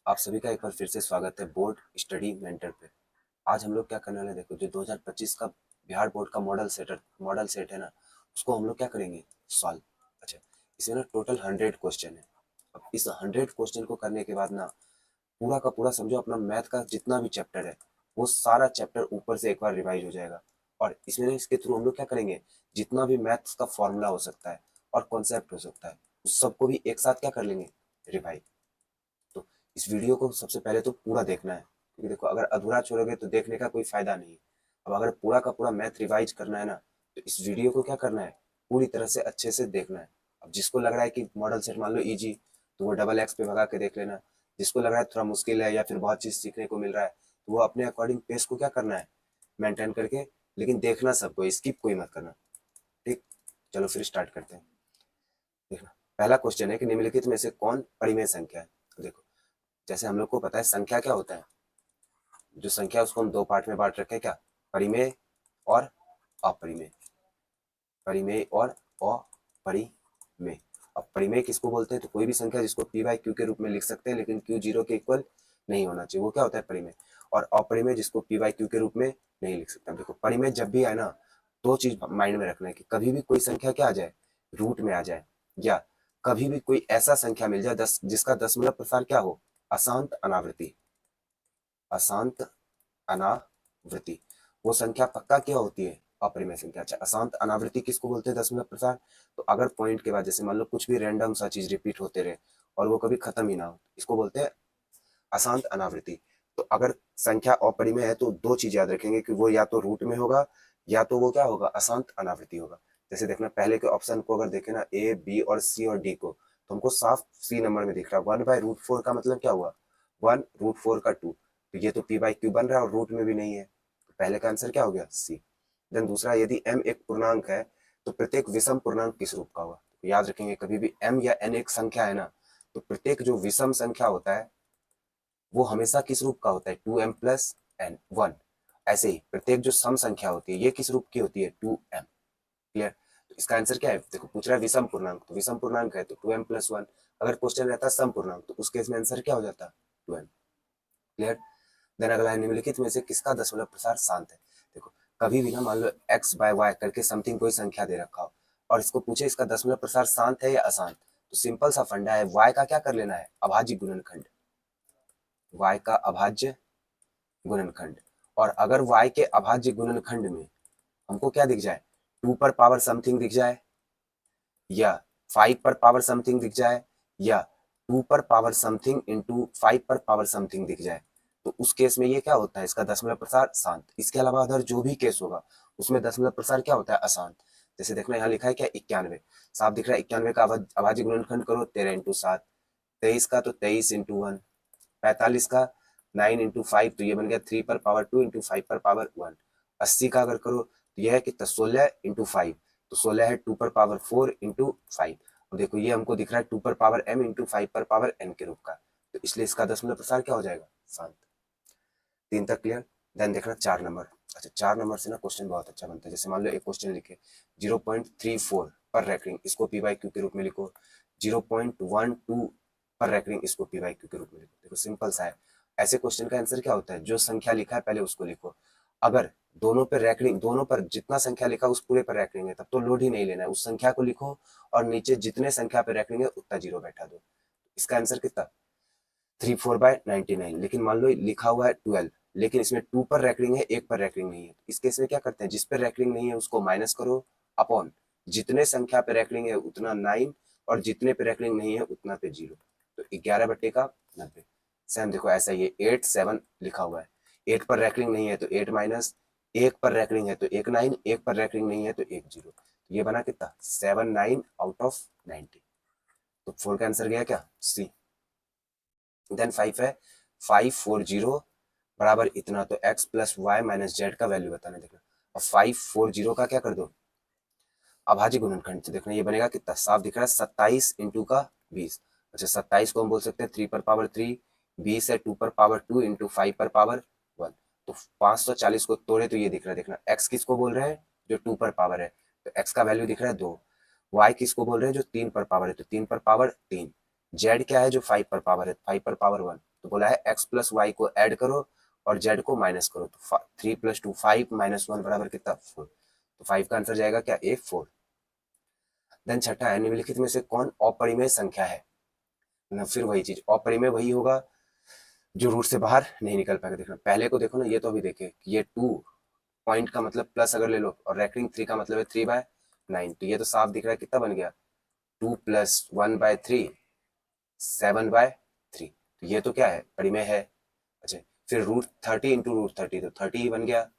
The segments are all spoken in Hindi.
आप सभी का एक बार फिर से स्वागत है बोर्ड स्टडी मेंटर पे। आज हम लोग क्या करने वाले हैं, देखो जो 2025 का बिहार बोर्ड का मॉडल सेट है ना, उसको हम लोग क्या करेंगे, सॉल्व। अच्छा, इसमें ना टोटल 100 क्वेश्चन है। अब इस 100 क्वेश्चन को करने के बाद ना पूरा का पूरा समझो अपना मैथ का जितना भी चैप्टर है वो सारा चैप्टर ऊपर से एक बार रिवाइज हो जाएगा। और इसमें ना इसके थ्रू हम लोग क्या करेंगे, जितना भी मैथ्स का फॉर्मूला हो सकता है और कॉन्सेप्ट हो सकता है उस सबको भी एक साथ क्या कर लेंगे, रिवाइज। तो इस वीडियो को सबसे पहले तो पूरा देखना है, क्योंकि देखो अगर अधूरा छोड़ोगे तो देखने का कोई फायदा नहीं है। अब अगर पूरा का पूरा मैथ रिवाइज करना है ना, तो इस वीडियो को क्या करना है, पूरी तरह से अच्छे से देखना है। अब जिसको लग रहा है कि मॉडल सेट मान लो इजी, तो वो डबल एक्स पे भगा के देख लेना। जिसको लग रहा है थोड़ा मुश्किल है या फिर बहुत चीज सीखने को मिल रहा है, तो वो अपने अकॉर्डिंग पेस को क्या करना है, मेंटेन करके, लेकिन देखना सबको, स्किप कोई मत करना। ठीक, चलो फिर स्टार्ट करते हैं। देखना, पहला क्वेश्चन है कि निम्नलिखित में से कौन परिमेय संख्या है। देखो, जैसे हम लोग को पता है संख्या क्या होता है, जो संख्या उसको हम दो पार्ट में बांट रखे हैं, क्या, परिमेय और अपरिमेय। परिमेय और अपरिमेय। अब परिमेय किसको बोलते हैं, तो कोई भी संख्या जिसको पी बाई क्यू के रूप में लिख सकते हैं लेकिन क्यू जीरो के इक्वल नहीं होना चाहिए, वो क्या होता है, परिमेय। और अपरिमेय जिसको पी बाई क्यू के रूप में नहीं लिख सकते। देखो परिमेय जब भी आए ना, दो चीज माइंड में रखना है कि कभी भी कोई संख्या क्या आ जाए, रूट में आ जाए, या कभी भी कोई ऐसा संख्या मिल जाए दस जिसका दशमलव प्रसार क्या हो, अशांत अनावृत्ति। अशांत अनावृत्ति, वो संख्या पक्का क्या होती है, अपरिमेय संख्या। अच्छा, अशांत अनावृत्ति किसको बोलते हैं, दशमलव प्रसार। तो अगर पॉइंट के बाद जैसे मान लो कुछ भी रैंडम सा चीज रिपीट होते रहे और वो कभी खत्म ही ना हो, इसको बोलते हैं अशांत अनावृत्ति। तो अगर संख्या अपरिमेय है तो दो चीज याद रखेंगे कि वो या तो रूट में होगा या तो वो क्या होगा, अशांत अनावृत्ति होगा। जैसे देखना पहले के ऑप्शन को अगर देखे ना, ए बी और सी और डी को, तो हमको साफ सी नंबर में दिख रहा है। 1/√4 का मतलब क्या हुआ, 1√4 का 2। तो ये तो पी बाई क्यू बन रहा है और रूट में भी नहीं है, तो पहले का आंसर क्या हो गया, सी। देन दूसरा, यदि m एक पूर्णांक है तो प्रत्येक विषम पूर्णांक किस रूप का होगा। तो याद रखेंगे कभी भी m या n एक संख्या है ना, तो प्रत्येक जो विषम संख्या होता है वो हमेशा किस रूप का होता है, 2m+n 1। ऐसे ही प्रत्येक जो सम संख्या होती है ये किस रूप की होती है, 2m। क्लियर। तो इसका आंसर क्या है, देखो पूछ रहा है विषम पूर्णांक, तो विषम पूर्णांक है तो 2m+1। अगर क्वेश्चन रहता है सम पूर्णांक तो उस केस में आंसर क्या हो जाता, 2m। क्लियर। देन अगला है, निम्नलिखित में से किसका दशमलव प्रसार शांत है। देखो कभी भी ना मान लो x/y करके समथिंग कोई संख्या दे रखा हो और इसको पूछे इसका दशमलव प्रसार शांत है या अशांत, तो सिंपल सा फंडा है, y का क्या कर लेना है, अभाज्य गुणनखंड। y का अभाज्य गुणनखंड। और अगर y के अभाज्य गुणनखंड में हमको क्या दिख जाए, 2 पर पावर समथिंग दिख जाए, या 5 पर पावर समथिंग दिख जाए, या 2 पर पावर समथिंग इंटू 5 पर पावर समथिंग दिख जाए, तो उस केस में ये क्या होता है, इसका दशमलव प्रसार शांत। इसके अलावा अदर जो भी केस होगा उसमें दशमलव प्रसार क्या होता है, अशांत। जैसे देखना यहाँ लिखा है क्या, 91, साफ दिख रहा है। 91 का अभाज्य गुणनखंड करो, 13 × 7। 23 का तो 23 × 1। 45 का 9 × 5, तो ये बन गया 3 पर पावर 2 इंटू 5 पर पावर 1। 80 का अगर करो तो यह है कितना, 16 × 5, तो 16 है 2 पर पावर 4 इंटू 5। अब देखो ये हमको दिख रहा है 2 पर पावर m इंटू 5 पर पावर n के रूप का, तो इसलिए इसका दशमलव प्रसार क्या हो जाएगा, शांत। 3 तक क्लियर। देन देखना 4 नंबर। अच्छा, 4 नंबर से ना क्वेश्चन बहुत अच्छा बनता है। जैसे मान लो एक क्वेश्चन लिखे 0.34 पर रैंकिंग, इसको पी बाई क्यू के रूप में लिखो। 0.12 पर रैंकिंग, इसको पी बाई क्यू के रूप में लिखो। देखो सिंपल सा है, ऐसे क्वेश्चन का आंसर क्या होता है, जो संख्या लिखा है पहले उसको लिखो। अगर दोनों पर रैंकिंग, दोनों पर जितना संख्या लिखा उस पूरे पर रैंकिंग है तब तो लोड ही नहीं लेना है, उस संख्या को लिखो और नीचे जितने संख्या पर रैंकिंग है उतना जीरो बैठा दो। इसका आंसर कितना, 34/99। लेकिन मान लो लिखा हुआ है 12, लेकिन इसमें 2 पर रैंकिंग है, एक पर रैंकिंग नहीं है। इस केस में क्या करते हैं, जिस पर रैंकिंग नहीं है उसको माइनस करो, अपॉन जितने संख्या पे रैंकिंग है उतना 9 और जितने पे रैंकिंग नहीं है उतना पे 0। तो 11/90। सेम देखो ऐसा ही है, 8 7 लिखा हुआ है, 8 पर रैंकिंग नहीं है तो 8 माइनस, एक पर रैंकिंग है तो एक 9, एक पर रैंकिंग नहीं है तो एक 0। तो ये बना कितना, 7 9/90। तो 4 का आंसर गया क्या, सी। देन 5 है, 540 बराबर इतना, तो x plus y minus z का वैल्यू बताना। देखना और 540 का क्या कर दो, अभाज्य गुणनखंड। तो देखना ये बनेगा कितना, साफ दिख रहा है 27 × 20। अच्छा 27 को हम बोल सकते हैं 3 पर पावर 3, 20 है 2 पर पावर 2 इंटू 5 पर पावर 1। तो 540 को तोड़े तो ये दिख रहा है। देखना x किसको बोल रहे हैं, जो 2 पर पावर है, तो x का वैल्यू दिख रहा है 2। y किसको बोल रहे हैं, जो 3 पर पावर है, तो 3 पर पावर 3। जेड क्या है, जो 5 पर पावर है, 5 पर पावर 1। तो बोला है x प्लस वाई को ऐड करो और z को माइनस करो, तो 3 + 2 5 - 1 बराबर कितना 4, तो 5 का आंसर जाएगा क्या ए 4। देन छठा है निम्नलिखित में से कौन अपरिमेय संख्या है ना, फिर वही चीज अपरिमेय वही होगा जो रूट से बाहर नहीं निकल पाएगा। देखना पहले को देखो ना, ये तो अभी देखे ये 2 पॉइंट का मतलब प्लस अगर ले लो और रेकरिंग 3 का मतलब है 3/9, तो ये तो साफ दिख रहा है कितना बन गया 2 + 1/3 7/3, तो ये तो क्या है परिमेय है। अच्छा फिर √30 × √30 तो 30 ही बन गया।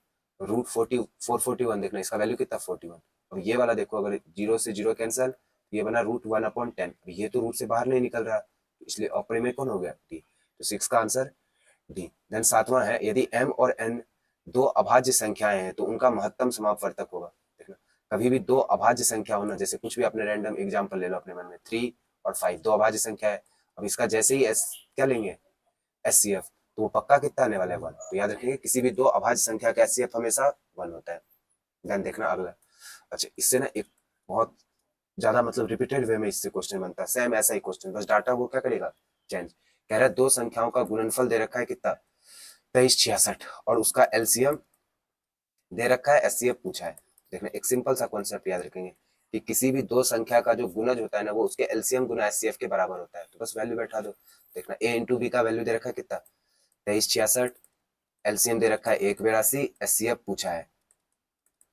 √40 441 देखना इसका वैल्यू कितना 41। अब ये वाला देखो अगर 0 से 0 कैंसिल, ये बना √1/10, ये तो रूट से बाहर नहीं निकल रहा, इसलिए अपरिमेय कौन हो गया डी, तो 6 का आंसर डी। देन सातवां है यदि m और n दो अभाज्य संख्याएं हैं तो उनका महत्तम समापवर्तक होगा। देखना कभी भी दो अभाज्य संख्या होना, जैसे कुछ भी अपने रैंडम एग्जांपल ले लो अपने मन में 3 और 5 दो अभाज्य संख्या है, अब इसका जैसे ही एस क्या लेंगे एचसीएफ, तो वो पक्का कितना आने वाला है 1, तो याद रखिए किसी भी दो अभाज्य संख्या का एचसीएफ हमेशा 1 होता है। देन देखना अगला, अच्छा इससे ना एक बहुत ज्यादा मतलब रिपीटेड वे में इससे क्वेश्चन बनता है, सेम ऐसा ही क्वेश्चन, बस डाटा वो क्या करेगा चेंज। कह रहा है दो संख्याओं का गुणनफल दे रखा है कितना 2366 और उसका एलसीएम दे रखा है, एचसीएफ पूछा है। देखना एक सिंपल सा कॉन्सेप्ट याद रखेंगे कि किसी भी दो संख्या का जो गुणज होता है ना वो उसके एलसीएम गुना एचसीएफ के बराबर होता है, तो बस वैल्यू बैठा दो। देखना a × b का वैल्यू दे रखा है कितना 2366, एलसीएम दे रखा है 182, एचसीएफ पूछा है,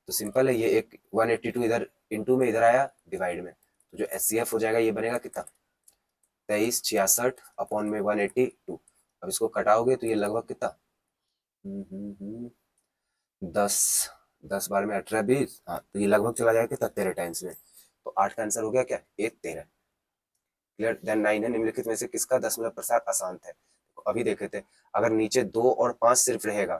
तो सिंपल है ये एक 182 इधर इंटू में इधर आया डिवाइड में, तो जो एचसीएफ हो जाएगा ये बनेगा कितना 2366 अपॉन में 182। अब इसको कटाओगे तो ये लगभग कितना 10 10 बार में 18 20, हाँ तो ये लगभग चला जाएगा कितना 13 टाइम्स में, तो 8 का आंसर हो गया क्या 1 13। क्लियर। देन 9 है निम्नलिखित में से किसका दशमलव प्रसार अशांत है। तो अभी देखे थे अगर नीचे 2 और 5 सिर्फ रहेगा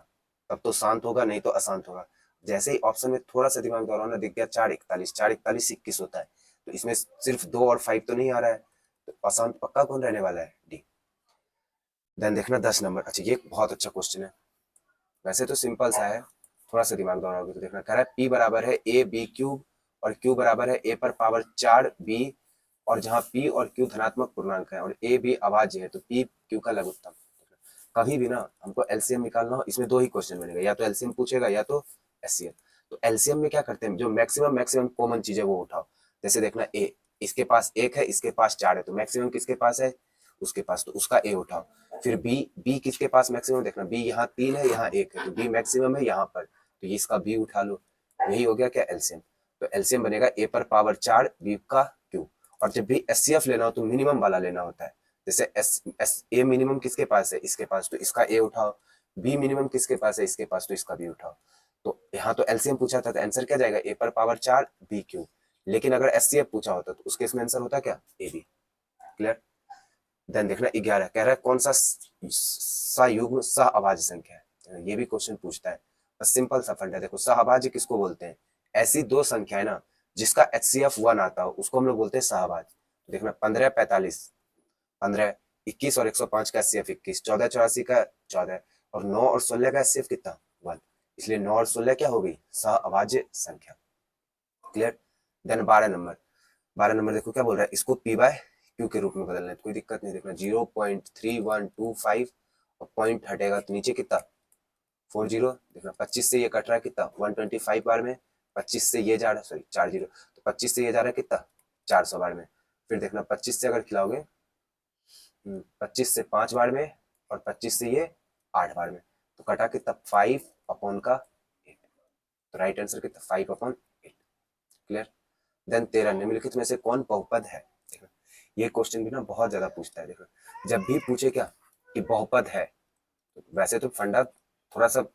तब तो शांत होगा, नहीं तो अशांत होगा। जैसे ही ऑप्शन में थोड़ा सा दिमाग दौड़ाना दिख गया 4 41 4 41 21 होता है, तो इसमें सिर्फ 2 और 5 तो नहीं आ रहा है, तो अशांत पक्का कौन रहने वाला है डी। देन देखना 10 नंबर, अच्छा ये बहुत अच्छा क्वेश्चन है, वैसे तो सिंपल सा है, थोड़ा सा दिमाग दौड़ाओगे तो देखना। कह रहा है p बराबर है a b क्यूब और q बराबर है a पर पावर 4 b, और जहां p और q धनात्मक पूर्णांक है और a b अभाज्य है तो p q का लघुत्तम। कभी भी ना हमको एलसीएम निकालना हो, इसमें दो ही क्वेश्चन बनेगा, या तो एलसीएम पूछेगा या तो एचसीएफ। तो एलसीएम में क्या करते हैं जो मैक्सिमम मैक्सिमम कॉमन चीज है वो उठाओ। जैसे देखना a इसके पास 1 है इसके पास 4 है, तो मैक्सिमम किसके पास है उसके पास, तो उसका a उठाओ। फिर b किसके पास मैक्सिमम, देखना b यहाँ 3 है यहाँ 1 है, तो b मैक्सिमम है यहाँ पर, तो ये इसका b उठा लो, यही हो गया क्या एलसीएम। तो एलसीएम बनेगा a पर पावर 4 b का q। और जब भी एचसीएफ लेना हो तो मिनिमम वाला लेना होता है, जैसे एस ए मिनिमम किसके पास है इसके पास, तो इसका ए उठाओ, बी मिनिमम किसके पास है इसके पास, तो इसका बी उठाओ। तो यहाँ तो एलसीएम पूछा था तो आंसर क्या जाएगा ए पर पावर 4 बी क्यू, लेकिन अगर एचसीएफ पूछा होता तो उस केस में आंसर होता क्या ए बी। क्लियर। देन देखना 11 कह रहा है कौन सा सयुग्म सह अभाज्य संख्या है, ये भी क्वेश्चन पूछता है, बस सिंपल सा फंडा। देखो सह अभाज्य किसको बोलते हैं, ऐसी दो संख्याएं ना जिसका एचसीएफ 1 आता हो उसको हम लोग बोलते हैं सहअभाज्य। देखना 15 45 15 21 और 105 का एचसीएफ 21, 14 84 का 14 और 9 और 16 का एचसीएफ कितना 1, इसलिए 9 और 16 क्या हो गई सहअभाज्य संख्या। क्लियर। देन 12 नंबर देखो क्या बोल रहा है, इसको पी बाय क्यू के रूप में बदलना है, तो कोई दिक्कत नहीं। देखना 0.3125 और पॉइंट हटेगा तो नीचे कितना 40। देखना 25 से ये कट रहा है कितना 125 बार में, 25 से ये जा रहा है सॉरी 40, तो 25 से ये जा रहा है कितना 400 बार में। फिर देखना 25 से अगर खिलाओगे 25 से 5 बार में और 25 से ये 8 बार में, तो कटा कितना 5 अपॉन का 8, तो राइट आंसर कितना 5/8। क्लियर। देन 13 निम्नलिखित में से कौन बहुपद है। देखो ये क्वेश्चन भी ना बहुत ज्यादा पूछता है। देखो जब भी पूछे क्या कि बहुपद है, तो वैसे तो फंडा थोड़ा सा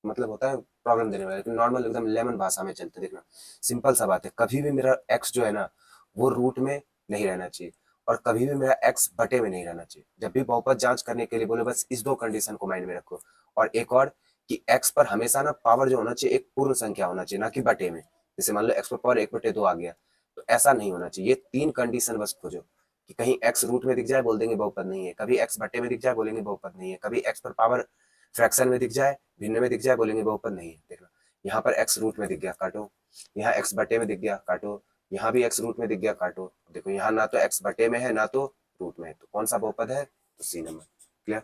मतलब होता है प्रॉब्लम देने वाला, लेकिन नॉर्मल एकदम लेमन भाषा में चलते। देखना सिंपल सा बात है, कभी भी मेरा एक्स जो है ना वो रूट में नहीं रहना चाहिए और कभी भी मेरा एक्स बटे में नहीं रहना चाहिए। जब भी बहुपद जांच करने के लिए बोले बस इस दो कंडीशन को माइंड में रखो, और एक और कि एक्स पर हमेशा ना पावर जो होना चाहिए एक पूर्ण संख्या होना चाहिए, ना कि बटे में। जैसे मान लो एक्स पर पावर 1/2 आ गया, तो ऐसा नहीं होना चाहिए। ये 3 कंडीशन बस खोजो कि कहीं एक्स रूट में दिख जाए बोल देंगे बहुपद नहीं है, कभी एक्स बटे में दिख जाए बोलेंगे बहुपद नहीं है, कभी एक्स पर पावर फ्रैक्शन में दिख जाए भिन्न में दिख जाए बोलेंगे बहुपद नहीं है। देखना यहाँ पर एक्स रूट में दिख गया काटो, यहाँ एक्स बटे में दिख गया काटो, यहाँ भी एक्स रूट में दिख गया काटो। देखो यहाँ ना तो एक्स बटे में है ना तो रूट में है, तो कौन सा बहुपद है, तो सी नंबर। क्लियर।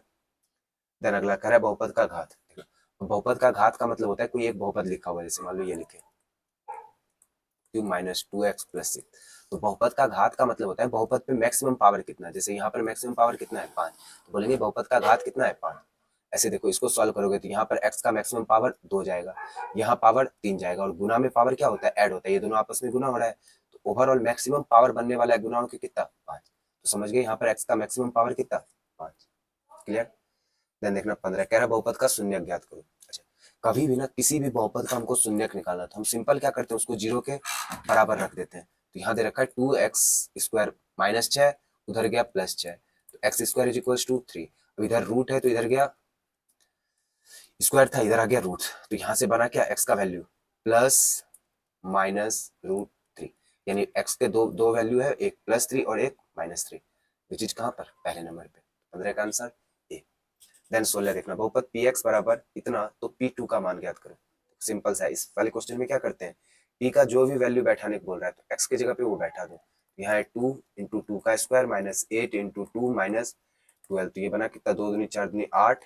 देन अगला कह रहा है बहुपद का घात। देखो बहुपद का घात का मतलब होता है कोई एक बहुपद लिखा हुआ है, जैसे मान लो ये लिखे क्यूब माइनस 2x प्लस 6। तो बहुपद का घात का मतलब होता है बहुपद पे मैक्सिमम पावर कितना है। जैसे यहाँ पर मैक्सिमम पावर कितना है 5, तो बोलेंगे बहुपद का घात कितना है 5। ऐसे देखो इसको सॉल्व करोगे तो यहाँ पर x का मैक्सिमम पावर 2 जाएगा, यहाँ पावर 3 जाएगा, और गुना में पावर क्या होता है ऐड होता है, ये दोनों आपस में गुना हो रहा है, तो ओवरऑल मैक्सिमम पावर बनने वाला है गुना होकर कितना 5। तो समझ गए यहाँ पर x का मैक्सिमम पावर कितना 5। क्लियर। देन देखना 15 कह रहा बहुपद का शून्यक ज्ञात करो। अच्छा कभी भी ना किसी भी बहुपद का हमको शून्यक निकालना तो हम सिंपल क्या करते हैं उसको जीरो के बराबर रख देते हैं। तो यहाँ दे रखा है 2x² माइनस 6, उधर गया प्लस 6, तो x² इज इक्वल टू 3। अब इधर रूट है तो इधर गया स्क्वायर था, इधर आ गया रूट, तो यहाँ से बना क्या x का वैल्यू प्लस माइनस रूट 3, यानी x के दो दो वैल्यू है, एक +3 और एक -3, विच इज कहाँ पर पहले नंबर पे। 15 का आंसर ए। देन 16 देखना बहुपद px बराबर इतना, तो p2 का मान ज्ञात करो। सिंपल सा है, इस वाले क्वेश्चन में क्या करते हैं p का जो भी वैल्यू बैठाने को बोल रहा है तो x की जगह पे वो बैठा दो। यहाँ है 2 इंटू 2 का स्क्वायर माइनस 8 इंटू 2 माइनस 12, तो ये बना कितना 2 दूनी 4 दूनी 8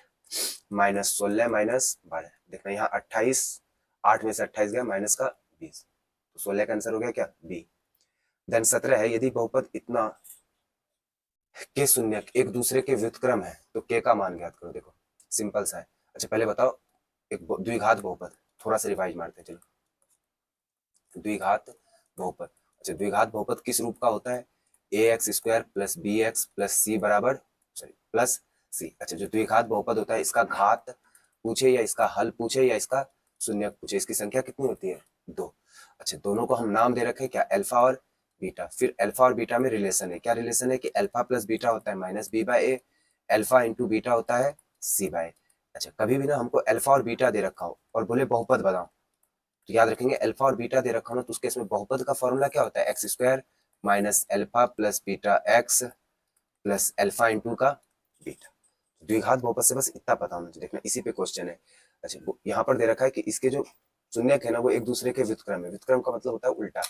माइनस 16 माइनस 12। देखना यहाँ 28, 8 में से 28 गया माइनस का 20, तो 16 का आंसर हो गया क्या बी। देन 17 है यदि बहुपद इतना के शून्यक एक दूसरे के व्युत्क्रम है तो के का मान ज्ञात करो। देखो सिंपल सा है। अच्छा पहले बताओ एक द्विघात बहुपद, थोड़ा सा रिवाइज मारते हैं चलो। द्विघात बहुपद, अच्छा द्विघात बहुपद किस रूप का होता है ax² प्लस bx प्लस सी बराबर सॉरी प्लस सी। अच्छा जो द्विघात बहुपद होता है इसका घात पूछे या इसका हल पूछे या इसका शून्यक पूछे, इसकी संख्या कितनी होती है 2। अच्छा दोनों को हम नाम दे रखे क्या अल्फा और बीटा, फिर अल्फा और बीटा में रिलेशन है, क्या रिलेशन है कि अल्फा प्लस बीटा होता है minus b by A, alpha into beta होता है सी बाय। अच्छा कभी भी ना हमको अल्फा और बीटा दे रखा हो और बोले बहुपद बताओ, तो याद रखेंगे अल्फा और बीटा दे रखा हो ना तो उसके इसमें बहुपद का फॉर्मूला क्या होता है x² minus alpha plus beta x plus alpha into का बीटा। द्विघात बहुपद से बस इतना पता होना चाहिए। देखना इसी पे क्वेश्चन है। अच्छा यहाँ पर दे रखा है कि इसके जो शून्यक है ना वो एक दूसरे के व्युत्क्रम है, व्युत्क्रम का मतलब होता है उल्टा,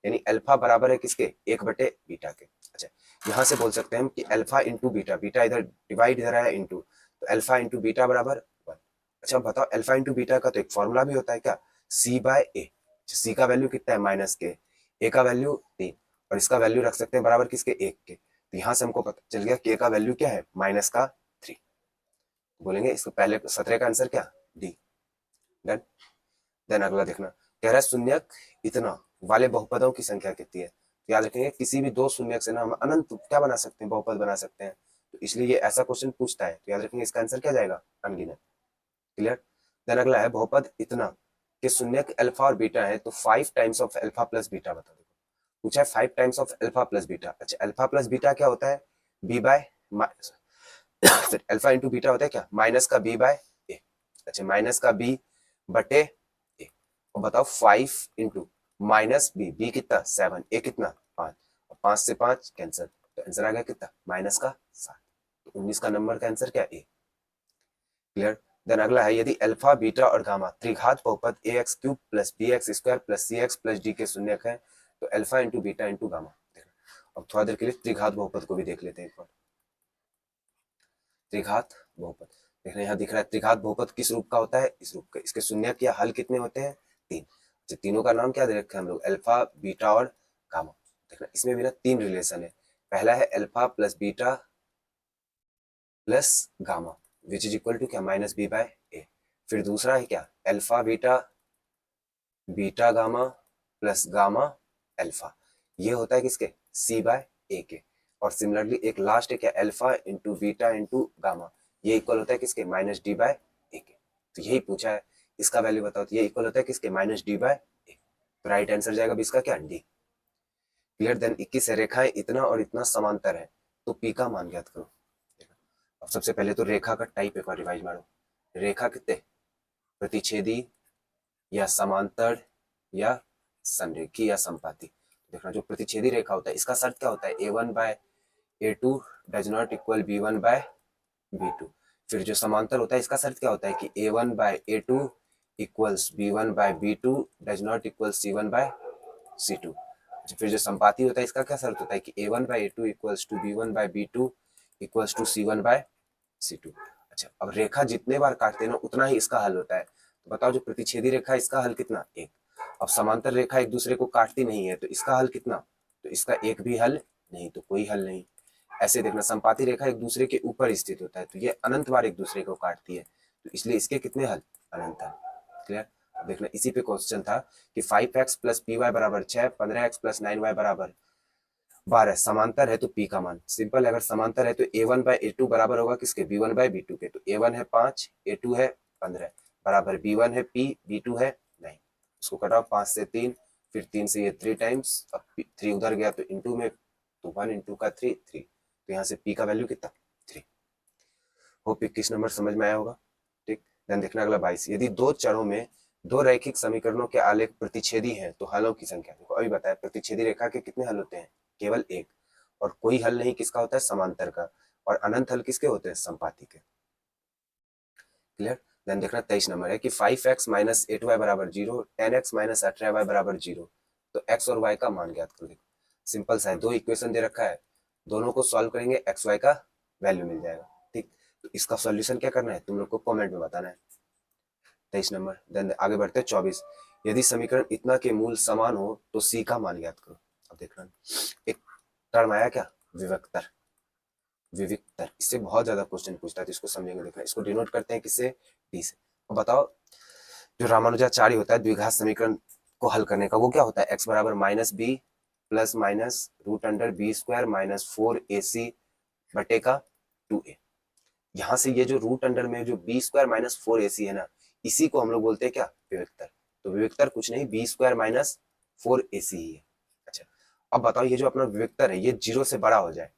यानी अल्फा बराबर है किसके 1/बीटा के। अच्छा यहाँ से बोल सकते हैं हम कि अल्फा इंटू बीटा, बीटा इधर डिवाइड इधर आया इंटू, तो अल्फा इंटू बीटा बराबर 1। अच्छा बताओ अल्फा इंटू बीटा का तो एक फॉर्मूला भी होता है क्या सी बाय ए। सी का वैल्यू कितना है माइनस के, ए का वैल्यू 3 और इसका वैल्यू रख सकते हैं बराबर किसके 1 के, तो यहाँ से हमको पता चल गया के का वैल्यू क्या है माइनस का 3। बोलेंगे इसको पहले 17 का आंसर क्या डी। डन। देन अगला देखना कह रहा है शून्यक इतना वाले बहुपदों की संख्या कितनी है। तो याद रखेंगे किसी भी दो शून्यक से ना हम अनंत क्या बना सकते हैं बहुपद बना सकते हैं, तो इसलिए ये ऐसा क्वेश्चन पूछता है, तो याद रखेंगे इसका आंसर क्या जाएगा अनगिनत। क्लियर। देन अगला है बहुपद इतना कि शून्यक अल्फा और बीटा है तो 5 times of alpha plus beta बता दो। पूछा है 5 times of alpha plus beta. अच्छा अल्फा प्लस बीटा क्या होता है b by alpha into beta होता है क्या माइनस का बी बाय ए। अच्छा माइनस का बी बटे ए, और बताओ 5 इंटू माइनस बी, बी कितना 7, ए कितना 5, और 5 से 5 कैंसिल, तो आंसर आ गया कितना माइनस का 7, तो 19 का नंबर का आंसर क्या ए। क्लियर। देन अगला है यदि अल्फा बीटा और गामा त्रिघात बहुपद ax³ plus bx² plus cx plus D के शून्यक है तो alpha into beta into gamma. अब थोड़ा देर के लिए त्रिघात बहुपद को भी देख लेते हैं एक बार। त्रिघात बहुपद देखना यहाँ दिख रहा है त्रिघात बहुपद किस रूप का होता है इस रूप का, इसके शून्यक या हल कितने होते हैं 3। तो तीनों का नाम क्या दे रखे हैं हम लोग अल्फा बीटा और गामा। देखना इसमें भी ना 3 रिलेशन है, पहला है alpha plus beta plus gamma which is equal to क्या माइनस बी बाय ए, फिर दूसरा है क्या alpha beta beta gamma plus gamma alpha, ये होता है किसके सी बाय ए के, और सिमिलरली एक लास्ट है क्या alpha into beta into gamma, ये इक्वल होता है किसके माइनस डी बाय ए के। तो यही पूछा है इसका वैल्यू बताओ, तो ये इक्वल होता है किसके माइनस डी बाय ए, तो राइट आंसर जाएगा इसका क्या डी। क्लियर। देन 21 है रेखाएं इतना और इतना समांतर है तो पी का मान ज्ञात करो। अब सबसे पहले तो रेखा का टाइप एक बार रिवाइज मारो। रेखा कितने प्रतिच्छेदी या समांतर या संरेखी या संपाती। देखना जो प्रतिच्छेदी रेखा होता है इसका शर्त क्या होता है a1 by a2 does not equal b1 by b2। फिर जो समांतर होता है इसका शर्त क्या होता है कि a1 by a2 equals b1 by b2 does not equal c1 by c2। फिर जो संपाती होता है इसका क्या शर्त होता है कि a1 by a2 equals to b1 by b2 equals to c1 by C2। अच्छा, अब रेखा जितने बार काटते हैं ना उतना ही इसका हल होता है। तो बताओ जो प्रतिच्छेदी रेखा है इसका हल कितना, एक। अब समांतर रेखा एक दूसरे को काटती नहीं है तो इसका हल कितना, तो इसका एक भी हल नहीं, तो कोई हल नहीं। ऐसे देखना, संपाती रेखा एक दूसरे के ऊपर स्थित होता है तो ये अनंत बार एक दूसरे को काटती है, तो इसलिए इसके कितने हल, अनंत हल। क्लियर। अब देखना इसी पे क्वेश्चन था कि 5x प्लस पी वाई बराबर 6, 15x प्लस 9y बराबर 12, समांतर है तो p का मान। सिंपल, अगर समांतर है तो a1 बाय a2 बराबर होगा किसके, b1 बाय b2 के। तो a1 है 5, a2 है 15 बराबर b1 है p, b2 है 9। इसको कटाओ 5 से 3, फिर 3 से ये 3 टाइम्स, अब 3 उधर गया तो इंटू में, तो 1 इंटू का 3, 3। तो यहाँ से p का वैल्यू कितना, 3। होप 21 नंबर समझ में आया होगा। ठीक, ध्यान देखना अगला 22। यदि दो चरों में दो रैखिक समीकरणों के आलेख प्रतिच्छेदी हैं तो हलों की संख्या। देखो अभी बताया प्रतिच्छेदी रेखा के कितने हल होते हैं, केवल एक। और कोई हल नहीं किसका होता है, समांतर का। और अनंत हल किसके होते हैं, संपाती के। क्लियर। ध्यान देखना 23 नंबर है कि 5x माइनस 8y बराबर 0, 10x माइनस 18y बराबर 0। तो x और y का मान ज्ञात करो। देखो सिंपल सा है, दो इक्वेशन दे रखा है, दोनों को सॉल्व करेंगे x y का वैल्यू मिल जाएगा। ठीक, तो इसका सॉल्यूशन क्या करना है तुम लोग को कमेंट में बताना है। 23 नंबर। देन आगे बढ़ते हैं 24। यदि समीकरण इतना के मूल समान हो तो c का मान ज्ञात करो। अब देखना एक टर्म आया क्या, विविक्तर। विविक्तर, इससे बहुत ज्यादा क्वेश्चन पूछता है तो इसको समझेंगे। देखना इसको डिनोट करते हैं किससे, डी से। तो बताओ जो रामानुजाचार्य होता है द्विघात समीकरण को हल करने का, वो क्या होता है, एक्स बराबर minus b plus minus root under B square minus 4ac बटे का 2a। यहाँ से ये जो रूट अंडर में जो बी स्क्वायर माइनस 4ac है ना, इसी को हम लोग बोलते हैं क्या, विविक्तर। तो विविक्तर कुछ नहीं, बी स्क्वायर माइनस 4ac ही है। अच्छा, अब बताओ ये जो अपना विविक्तर है ये जीरो से बड़ा हो जाए,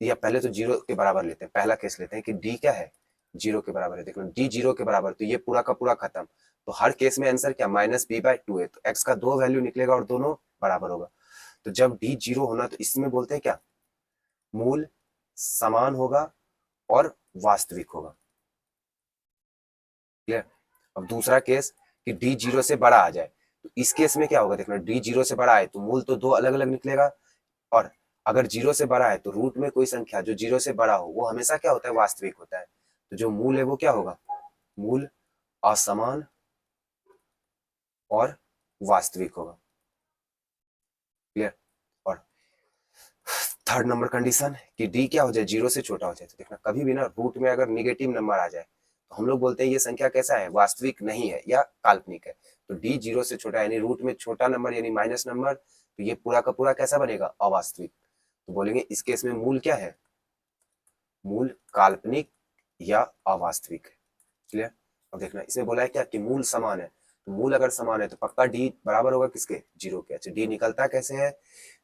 या पहले तो जीरो के बराबर लेते हैं, पहला केस लेते हैं कि डी क्या है, जीरो के बराबर है। देखो डी जीरो के बराबर, तो ये पूरा का पूरा खत्म। तो हर केस में आंसर क्या, माइनस बी बाय 2 है। तो एक्स का दो वैल्यू निकलेगा और दोनों बराबर होगा। तो जब डी जीरो होना तो इसमें बोलते हैं क्या, मूल समान होगा और वास्तविक होगा। क्लियर। अब दूसरा केस कि डी जीरो से बड़ा आ जाए, तो इस केस में क्या होगा, देखना डी जीरो से बड़ा है तो मूल तो दो अलग अलग निकलेगा, और अगर जीरो से बड़ा है तो रूट में कोई संख्या जो जीरो से बड़ा हो वो हमेशा क्या होता है, वास्तविक होता है। तो जो मूल है वो क्या होगा, मूल असमान और वास्तविक होगा। क्लियर। और थर्ड नंबर कंडीशन कि डी क्या हो जाए, जीरो से छोटा हो जाए। तो देखना कभी भी ना रूट में अगर निगेटिव नंबर आ जाए तो हम लोग बोलते हैं ये संख्या कैसा है, वास्तविक नहीं है या काल्पनिक है। तो डी जीरो से छोटा यानी रूट में छोटा नंबर यानी माइनस नंबर, तो ये पूरा का पूरा कैसा बनेगा, अवास्तविक। तो बोलेंगे इस केस में मूल क्या है, मूल काल्पनिक या अवास्तविक है। क्लियर। अब देखना इसमें बोला है क्या कि मूल समान है, तो मूल अगर समान है तो पक्का डी बराबर होगा किसके, जीरो के। अच्छा, डी निकलता कैसे है,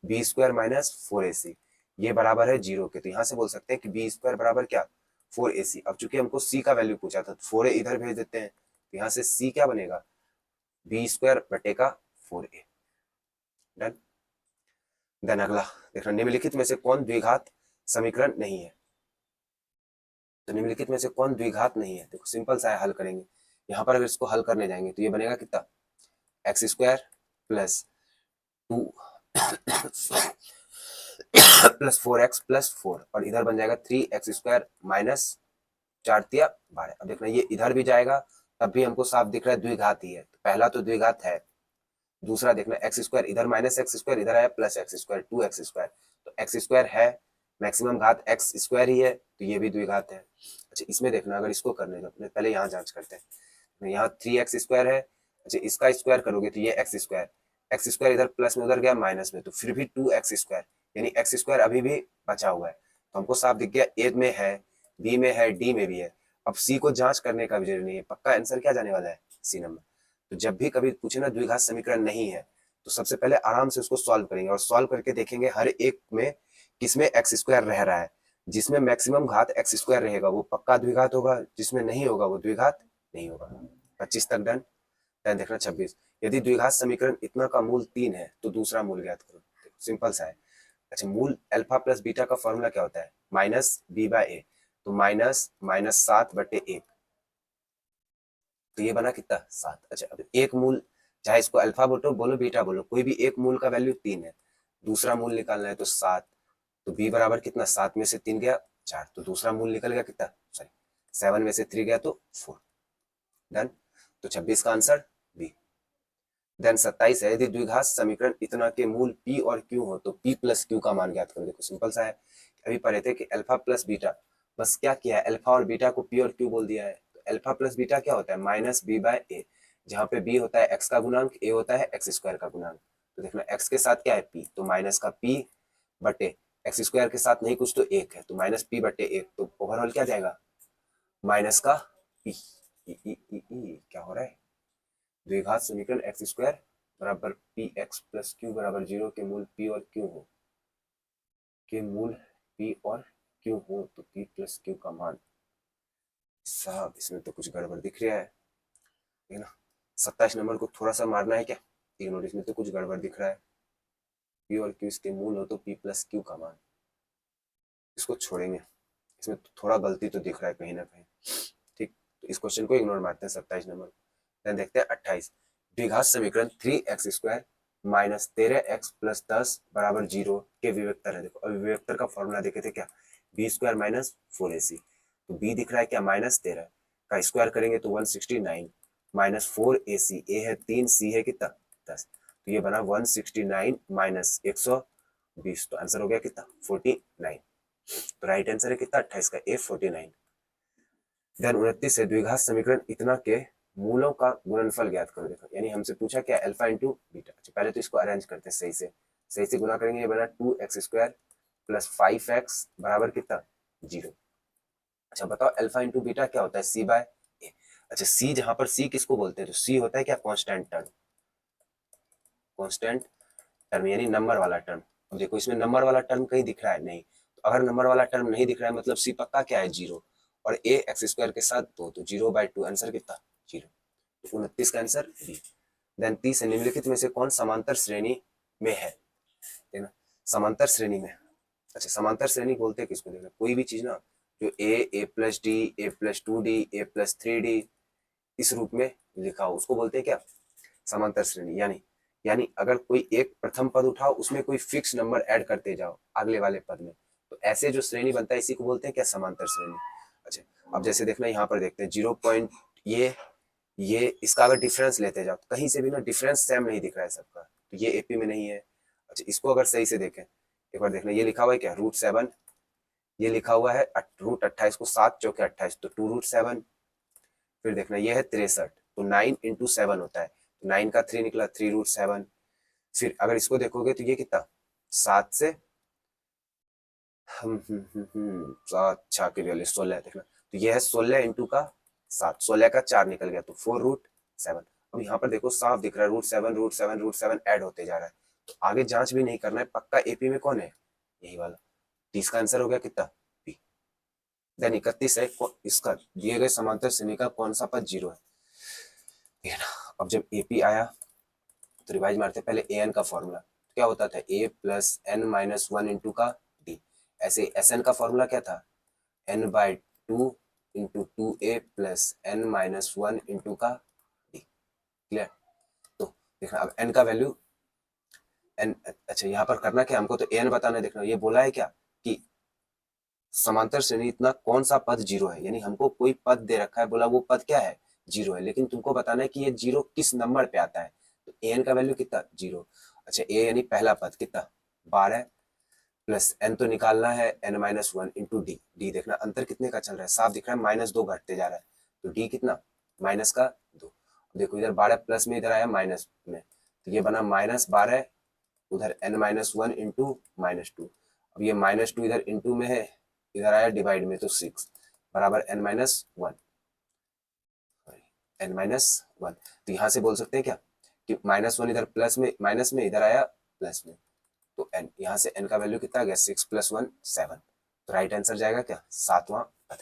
बी स्क्वायर माइनस 4ac, ये बराबर है जीरो के। तो यहाँ से बोल सकते हैं कि बी स्क्वायर बराबर क्या, 4ac। अब चूंकि हमको सी का वैल्यू पूछा था तो 4a इधर भेज देते हैं, तो यहाँ से सी क्या बनेगा, बी स्क्वायर बटे का 4a। डन। देन अगला देखना, निम्नलिखित में से कौन द्विघात समीकरण नहीं है। तो निम्नलिखित में से कौन द्विघात नहीं है, देखो सिंपल सा है, हल करेंगे। यहाँ पर अगर इसको हल करने जाएंगे तो ये बनेगा कितना, x square plus 2 plus 4x plus 4, और इधर बन जाएगा 3x स्क्वायर माइनस 4×3 = 12। अब देखना ये इधर भी जाएगा तब भी हमको साफ दिख रहा है द्विघात ही है। तो पहला तो द्विघात है, दूसरा देखना एक्स स्क्वायर इधर माइनस एक्स स्क्वायर इधर आया plus x square 2x square, तो एक्स स्क्वायर है मैक्सिमम घात एक्स स्क्वायर ही है, तो ये भी द्विघात है। अच्छा, इसमें देखना अगर इसको करने दो, अपने पहले यहाँ जांच करते हैं। यहाँ 3x स्क्वायर है, अच्छा इसका स्क्वायर करोगे तो ये एक्स स्क्वायर इधर प्लस में उधर गया माइनस में, तो फिर भी 2x स्क्वायर, यानी एक्स स्क्वायर अभी भी बचा हुआ है। तो हमको साफ दिख गया ए में है, बी में है, डी में भी है। अब सी को जांच करने का भी जरूरी नहीं है, पक्का आंसर क्या जाने वाला है, सी नंबर। तो जब भी कभी पूछे ना द्विघात समीकरण नहीं है तो सबसे पहले आराम से उसको सॉल्व करेंगे और सॉल्व करके देखेंगे हर एक में किसमें एक्स स्क्वायर रह रहा है। जिसमें मैक्सिमम घात एक्स स्क्वायर रहेगा वो पक्का द्विघात होगा, जिसमें नहीं होगा वो द्विघात नहीं होगा। 25 तक डन। ध्यान देखना 26। यदि द्विघात समीकरण इतना का मूल 3 है तो दूसरा मूल ज्ञात करो। सिंपल सा है। अच्छा, मूल अल्फा प्लस बीटा का फॉर्मूला क्या होता है, माइनस बी बाय ए। तो माइनस माइनस 7/1, तो ये बना कितना, 7। अच्छा, अब एक मूल, चाहे इसको अल्फा बोलो बीटा बोलो, कोई भी एक मूल का वैल्यू 3 है, दूसरा मूल निकालना है तो 7। तो b बराबर कितना, 7 में से 3 गया 4, तो दूसरा मूल निकल गया कितना, सॉरी 7 में से 3 गया तो 4, डन। तो 26 का आंसर बी। देन 27 है, यदि द्विघात समीकरण इतना के मूल p और q हो तो p प्लस q का मान ज्ञात करो। देखो सिंपल सा है, अभी पढ़े थे कि अल्फा प्लस बीटा, बस क्या किया है, अल्फा और बीटा को p और q बोल दिया है। तो अल्फा प्लस बीटा क्या होता है, माइनस बी बाय ए, जहाँ पे b होता है x का गुणांक, a होता है x स्क्वायर का गुणांक। तो देखना x के साथ क्या है p, तो माइनस का p बटे एक्स स्क्वायर के साथ नहीं कुछ तो 1 है, तो माइनस पी बटे 1, तो ओवरऑल क्या जाएगा, माइनस का p। क्या हो रहा है, द्विघात समीकरण एक्स स्क्वायर बराबर पी एक्स प्लस क्यू बराबर 0 के मूल p और q हो, के मूल p और q हो तो p प्लस q का मान, साहब इसमें तो कुछ गड़बड़ दिख रहा है ना। 27 नंबर को थोड़ा सा मारना है क्या, इग्नोर, इसमें तो कुछ गड़बड़ दिख रहा है, p और q इसके मूल हो तो p प्लस q का मान, इसको छोड़ेंगे, इसमें थोड़ा गलती तो दिख रहा है कहीं ना कहीं, ठीक। तो इस क्वेश्चन को इग्नोर मारते हैं 27 नंबर। देन देखते हैं 28, द्विघात समीकरण 3x square minus 13x plus 10 बराबर 0 के विवेक्तर है। देखो अभी विवेक्तर का फॉर्मूला देखे थे क्या, बी स्क्वायर माइनस 4ac, तो b दिख रहा है क्या माइनस 13 का स्क्वायर करेंगे तो 169 माइनस 4ac, a है 3, c है कितना 10, तो ये बना 169 माइनस 120, तो आंसर हो गया कितना 49। तो राइट आंसर है कितना 28 का ए 49। देन 29 है, द्विघात समीकरण इतना के मूलों का गुणनफल ज्ञात करो। देखो यानी हमसे पूछा क्या, अल्फा इंटू बीटा। अच्छा पहले तो इसको अरेंज करते हैं सही से गुना करेंगे, ये बना 2x स्क्वायर प्लस 5x बराबर कितना 0। अच्छा बताओ अल्फा इंटू बीटा क्या होता है, c बाय ए। अच्छा c, जहां पर c किसको बोलते हैं, तो c होता है क्या कांस्टेंट टर्म, कांस्टेंट टर्म यानी नंबर वाला टर्म। अब देखो इसमें नंबर वाला टर्म कहीं दिख रहा है नहीं, तो अगर नंबर वाला टर्म नहीं दिख रहा है मतलब सी पक्का क्या है 0, और a एक्स स्क्वायर के साथ 2, तो 0/2, आंसर कितना 0। तो 29 का आंसर बी। देन 30 निम्नलिखित में से कौन समांतर श्रेणी में है, देखना समांतर श्रेणी में। अच्छा समांतर श्रेणी बोलते हैं किसको, देखना कोई भी चीज ना जो a plus D, a plus 2d, a plus 3d इस रूप में लिखा हो उसको बोलते हैं क्या, समांतर श्रेणी। यानी यानी अगर कोई एक प्रथम पद उठाओ उसमें कोई फिक्स नंबर ऐड करते जाओ अगले वाले पद में, तो ऐसे जो श्रेणी बनता है इसी को बोलते हैं क्या, समांतर श्रेणी। अच्छा अब जैसे देखना यहाँ पर देखते हैं 0 पॉइंट, ये इसका अगर डिफरेंस लेते जाओ तो कहीं से भी ना डिफरेंस सेम नहीं दिख रहा है सबका, तो ये एपी में नहीं है। अच्छा इसको अगर सही से देखें एक बार देखना, ये लिखा हुआ है क्या √7, ये लिखा हुआ है √28 को 7 चौके 28, तो 2√7। फिर देखना ये है 63, तो 9 इंटू 7 होता है, तो 9 का 3 निकला 3√7। फिर अगर इसको देखोगे तो ये कितना 7 से 7 के लिए 16 देखना, तो ये है 16 इंटू का 7, 16 का 4 निकल गया तो 4√7। अब यहाँ पर देखो साफ दिख रहा है √7 ऐड होते जा रहा है, तो आगे जांच भी नहीं करना है, पक्का एपी में कौन है यही वाला। 30 का आंसर हो गया कितना बी। देन 31 है, इसका दिए गए समांतर श्रेणी का कौन सा पद 0 है, ठीक है ना। अब जब एपी आया तो रिवाइज मारते हैं, पहले ए एन का फॉर्मूला क्या होता था, ए प्लस एन माइनस 1 इंटू का डी। ऐसे एस एन का फॉर्मूला क्या था, n/2 into 2a plus n minus 1 into का डी। क्लियर, तो देखना अब n का वैल्यू n, अच्छा यहाँ पर करना क्या हमको, तो an बताना है। देखना ये बोला है क्या कि समांतर श्रेणी इतना कौन सा पद 0 है, यानी हमको कोई पद दे रखा है, बोला वो पद क्या है 0 है, लेकिन तुमको बताना है कि ये 0 किस नंबर पे आता है, तो an का वैल्यू कितना 0। अच्छा a यानी पहला पद कितना 12 प्लस n तो निकालना है n-1 इंटू डी। डी देखना अंतर कितने का चल रहा है, साफ दिख रहा है -2 घटते जा रहा है, तो डी कितना -2। देखो इधर 12 प्लस में इधर आया माइनस में, तो ये बना -12 उधर n-1 इंटू -2। अब ये -2 इधर इंटू में है, इधर आया डिवाइड में, तो 6 बराबर n-1, n-1। तो यहाँ से बोल सकते हैं क्या कि -1 इधर प्लस में माइनस में, इधर आया प्लस में, तो n यहाँ से n का वैल्यू कितना आ गया 6 + 1 7, तो राइट आंसर जाएगा क्या 7वां पद।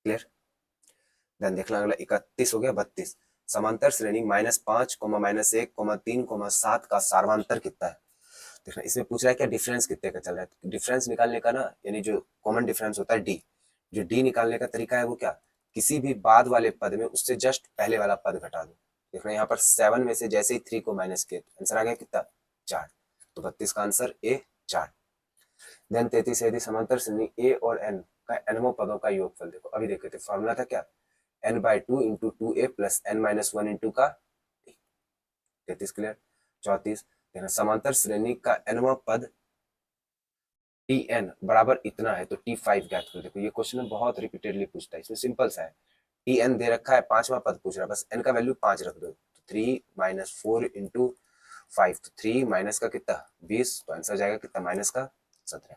क्लियर। देन देखना अगला 31 हो गया। 32 समांतर श्रेणी -5, -1, 3, 7 का सार्वंतर कितना है। देखना इसमें पूछ रहा है क्या डिफरेंस कितने का चल रहा है, तो डिफरेंस निकालने का ना यानी जो कॉमन डिफरेंस होता है डी, जो डी निकालने का तरीका है वो क्या, किसी भी बाद वाले पद में उससे जस्ट पहले वाला पद घटा दो। देखना यहाँ पर 7 में से जैसे ही 3 को माइनस किया तो आंसर आ गया कितना 4, तो 32 का आंसर ए 4। देन 33 है यदि समांतर श्रेणी ए और एन का एनमो पदों का योगफल, देखो अभी देखे थे फॉर्मूला था क्या, n by two into two a plus n minus one into का 33 क्लियर। 34 देखना समांतर श्रेणी का एनवा पद टी एन बराबर इतना है तो टी फाइव ज्ञात करो। देखो ये क्वेश्चन बहुत रिपीटेडली पूछता है, इसमें सिंपल सा है, टी एन दे रखा है, पांचवा पद पूछ रहा है, बस एन का वैल्यू 5 रख दो, तो 3 माइनस फोर इंटू 5, तो 3 माइनस का कितना 20, तो आंसर जाएगा कितना माइनस का 17।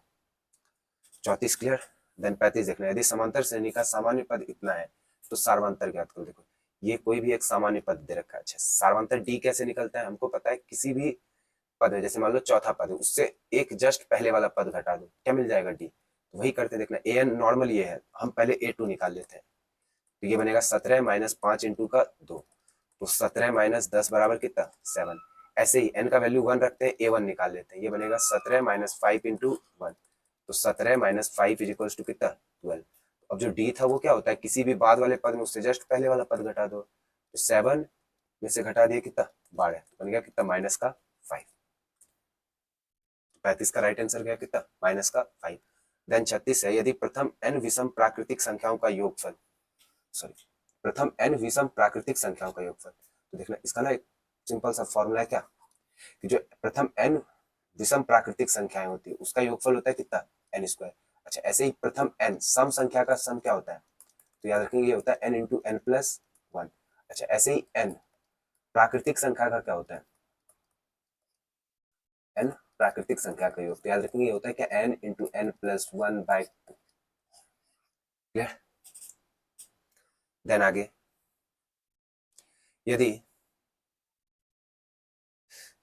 34 क्लियर। देन 35 देखना यदि समांतर श्रेणी का सामान्य पद इतना है तो सार्वंतर ज्ञात करो। देखो ये कोई भी एक सामान्य पद दे रखा है, अच्छा सार्वंतर डी कैसे निकलता है, हमको पता है किसी भी पद है, जैसे मान लो चौथा पद है, उससे एक जस्ट पहले वाला पद घटा दो, क्या मिल जाएगा डी, तो वही करते देखना, ए एन नॉर्मल ये है, हम पहले ए टू निकाल लेते हैं, तो ये बनेगा 17 माइनस 5 इंटू का 2, तो 17 माइनस 10 बराबर कितना 7। ऐसे ही एन का वैल्यू 1 रखते हैं, ए वन निकाल लेते हैं, ये बनेगा 17 माइनस 5 इंटू 1, तो 17 माइनस 5 इज इक्वल्स टू कितना 12। अब जो डी था वो क्या होता है, किसी भी बाद वाले पद में उससे जस्ट पहले वाला पद घटा दो, तो 7 में से घटा दिए कितना 12, बन गया कितना माइनस का 5। 35 का राइट आंसर गया कितना माइनस का 5। देन 36 है यदि प्रथम n विषम प्राकृतिक संख्याओं का योगफल, सॉरी प्रथम n विषम प्राकृतिक संख्याओं का योगफल, तो देखना इसका ना एक सिंपल सा फॉर्मूला है क्या, कि जो प्रथम n विषम प्राकृतिक संख्याएं होती है उसका योगफल होता है कितना n स्क्वायर। अच्छा ऐसे ही प्रथम n सम संख्या का सम क्या होता है, तो याद रखेंगे ये होता है n into n plus one. अच्छा ऐसे ही n प्राकृतिक संख्या का क्या होता है, n प्राकृतिक संख्या का योग, तो याद रखेंगे ये होता है क्या n into n plus one by two. Clear. Then आगे यदि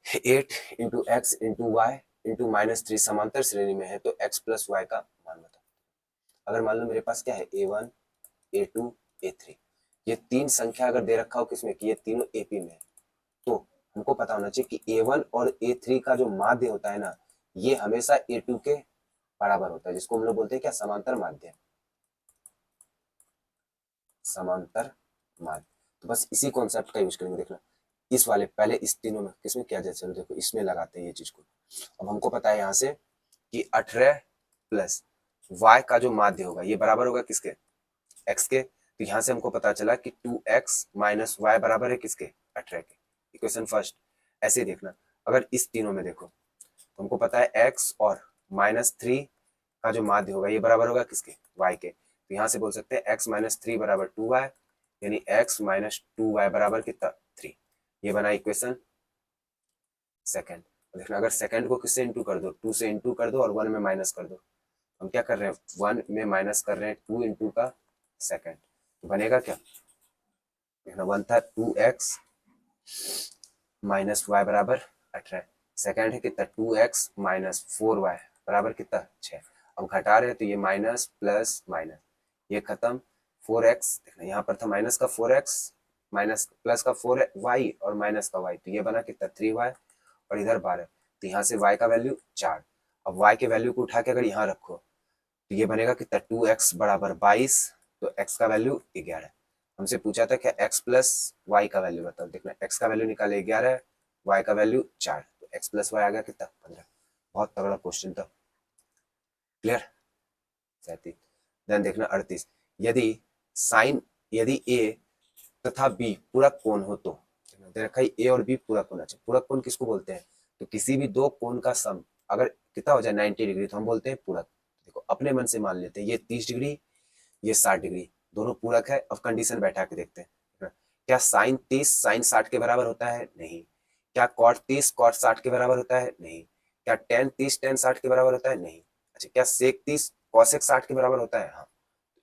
8 into x into y into minus three समांतर श्रेणी में है तो x प्लस वाई का मान बताओ। अगर मान लो मेरे पास क्या है a1 a2 a3, ये तीन संख्या अगर दे रखा हो किसमें कि ये तीनों AP में है, तो हमको पता होना चाहिए कि a1 और a3 का जो माध्य होता है ना, ये हमेशा a2 के बराबर होता है, जिसको हम लोग बोलते हैं क्या समांतर माध्य, समांतर माध्य। तो बस इसी कॉन्सेप्ट का यूज करेंगे। देखना इस वाले पहले इस तीनों में किसमें किया जाए, चलो देखो इसमें लगाते हैं ये चीज को। अब हमको पता है यहाँ से कि 18 प्लस y का जो माध्य होगा ये बराबर होगा किसके x के, तो यहाँ से हमको पता चला कि 2x माइनस वाई बराबर है किसके 18 के। Equation first. ऐसे देखना अगर इस तीनों में देखो तो हमको पता है x और माइनस थ्री का जो माध्य होगा ये बराबर होगा किसके y के, तो यहाँ से बोल सकते हैं x माइनस थ्री बराबर 2y, यानी x माइनस 2y बराबर कितना 3। ये बना इक्वेशन सेकंड। देखना अगर सेकंड को किससे इंटू कर दो, 2 से इंटू कर दो और 1 में माइनस कर दो, हम क्या कर रहे हैं 1 में माइनस कर रहे हैं 2 इंटू का सेकंड, तो बनेगा क्या, देखना 1 था 2x माइनस वाई बराबर 18, सेकंड है कितना 2x माइनस 4y बराबर कितना 6। अब घटा रहे हैं तो ये माइनस प्लस माइनस ये खत्म, 4x देखना यहाँ पर था माइनस का 4x माइनस प्लस का 4y और माइनस का y, तो ये बना कितना 3y और इधर 12, तो यहाँ से y का वैल्यू 4। अब y के वैल्यू को उठा के अगर यहाँ रखो तो ये बनेगा कितना 2x बराबर 22, तो x का वैल्यू 11। हमसे पूछा था क्या x प्लस वाई का वैल्यू बताओ, देखना x का वैल्यू निकाले 11, y का वैल्यू 4, तो x प्लस वाई आ गया कितना 15। बहुत तगड़ा क्वेश्चन था। क्लियर। 37 देन देखना 38 यदि साइन यदि a तथा b पूरक कोण हो तो, दे रखा है a और b पूरक होना चाहिए। पूरक कोण किसको बोलते हैं, तो किसी भी दो कोण का सम अगर कितना हो जाए 90 डिग्री तो हम बोलते हैं पूरक। देखो अपने मन से मान लेते हैं ये 30 डिग्री ये 60 डिग्री दोनों पूरक है। अब कंडीशन बैठा के देखते हैं, क्या साइन 30 साइन 60 के बराबर होता है, नहीं। क्या कॉट 30 कॉट 60 के बराबर होता है, नहीं। क्या टेन 30 टेन 60 के बराबर होता है, नहीं। अच्छा क्या सेक 30 कॉसेक 60 के बराबर होता है, हाँ।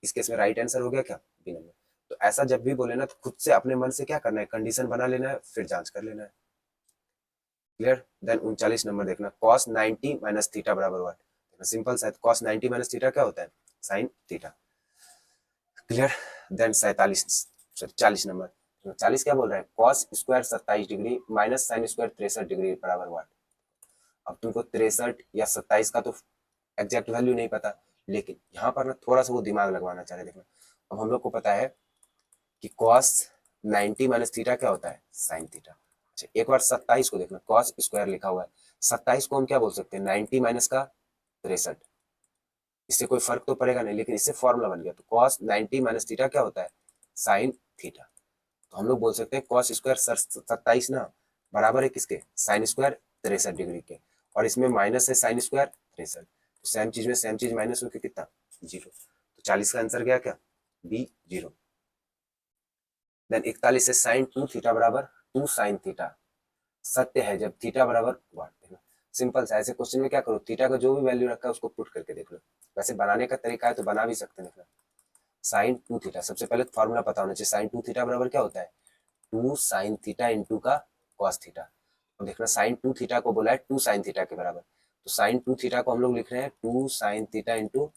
इस केस में राइट आंसर हो गया क्या बी नंबर। तो ऐसा जब भी बोले ना तो खुद से अपने मन से क्या करना है, कंडीशन बना लेना है फिर जांच कर लेना है। क्लियर। देन 39 नंबर देखना cos 90 माइनस थीटा बराबर व्हाट, सिंपल सा cos 90 माइनस थीटा क्या होता है sine theta. Clear. Then 40 number 40 क्या बोल रहा है cos square 27 degree minus sine square 63 degree बराबर व्हाट। अब तुमको 63 या 27 का तो एग्जैक्ट वैल्यू नहीं पता, लेकिन यहाँ पर ना थोड़ा सा वो दिमाग लगवाना चाह रहे। देखना अब हम लोग को पता है कि cos 90 माइनस थीटा क्या होता है साइन थीटा। अच्छा एक बार 27 को देखना cos स्क्वायर लिखा हुआ है, 27 को हम क्या बोल सकते हैं 90 माइनस का 63, इससे कोई फर्क तो पड़ेगा नहीं, लेकिन इससे फॉर्मूला बन गया। तो कॉस 90 माइनस थीटा क्या होता है, साइन थीटा। तो हम लोग बोल सकते हैं कॉस स्क्वायर 27 ना बराबर है किसके, साइन स्क्वायर 63 डिग्री के, और इसमें माइनस है साइन स्क्वायर 63, तो सेम चीज में सेम चीज माइनस होकर कितना, 0। तो 40 का आंसर गया क्या, बी 0। देन 41 से साइन 2 थीटा बराबर 2 साइन थीटा सत्य है जब थीटा बराबर 1। देखो सिंपल सा, ऐसे क्वेश्चन में क्या करो, थीटा का जो भी वैल्यू रखा है उसको पुट करके देख लो। वैसे बनाने का तरीका है तो बना भी सकते हैं। साइन 2 थीटा, सबसे पहले फॉर्मूला पता होना चाहिए, साइन 2 थीटा बराबर क्या होता है, 2 साइन थीटा इंटू का कॉस थीटा। अब देखना साइन 2 थीटा को बोला है 2 साइन थीटा के बराबर, तो साइन 2 थीटा को हम लोग लिख रहे हैं 2 sine theta into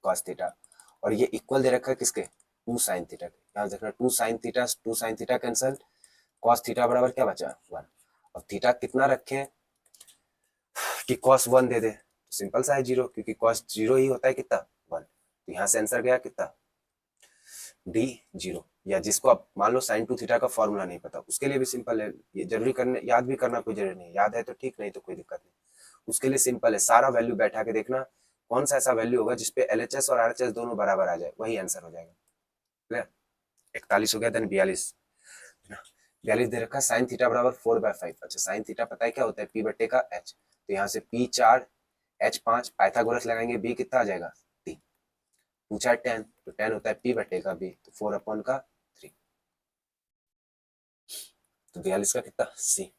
cos theta, और ये इक्वल दे रखा है किसके, 2 साइन थीटा के। यहाँ देखना 2 sine theta cancel, cos theta बराबर क्या बचा 1। अब थीटा कितना रखें कि कॉस 1 दे दे, तो सिंपल सा है 0, क्योंकि कॉस 0 ही होता है कितना 1। तो यहाँ से आंसर गया कितना, डी 0। या जिसको आप मान लो साइन 2 थीटा का फॉर्मूला नहीं पता, उसके लिए भी सिंपल है, ये जरूरी करने याद भी करना कोई जरूरी नहीं, याद है तो ठीक, नहीं तो कोई दिक्कत नहीं। उसके लिए सिंपल है, सारा वैल्यू बैठा के देखना कौन सा ऐसा वैल्यू होगा जिसपे LHS और RHS दोनों बराबर आ जाए, वही आंसर हो जाएगा। क्लियर, 41 हो गया। देन 42, 42 दे रखा है साइन थीटा बराबर 4/5। अच्छा साइन थीटा पता है क्या होता है, पी बट्टे का एच, तो यहाँ से P4 H5 पाइथागोरस लगाएंगे, बी कितना आ जाएगा 3, पूछा है 10, तो 10 होता है पी बट्टे का बी, तो 4/3, तो 42 का कितना सी।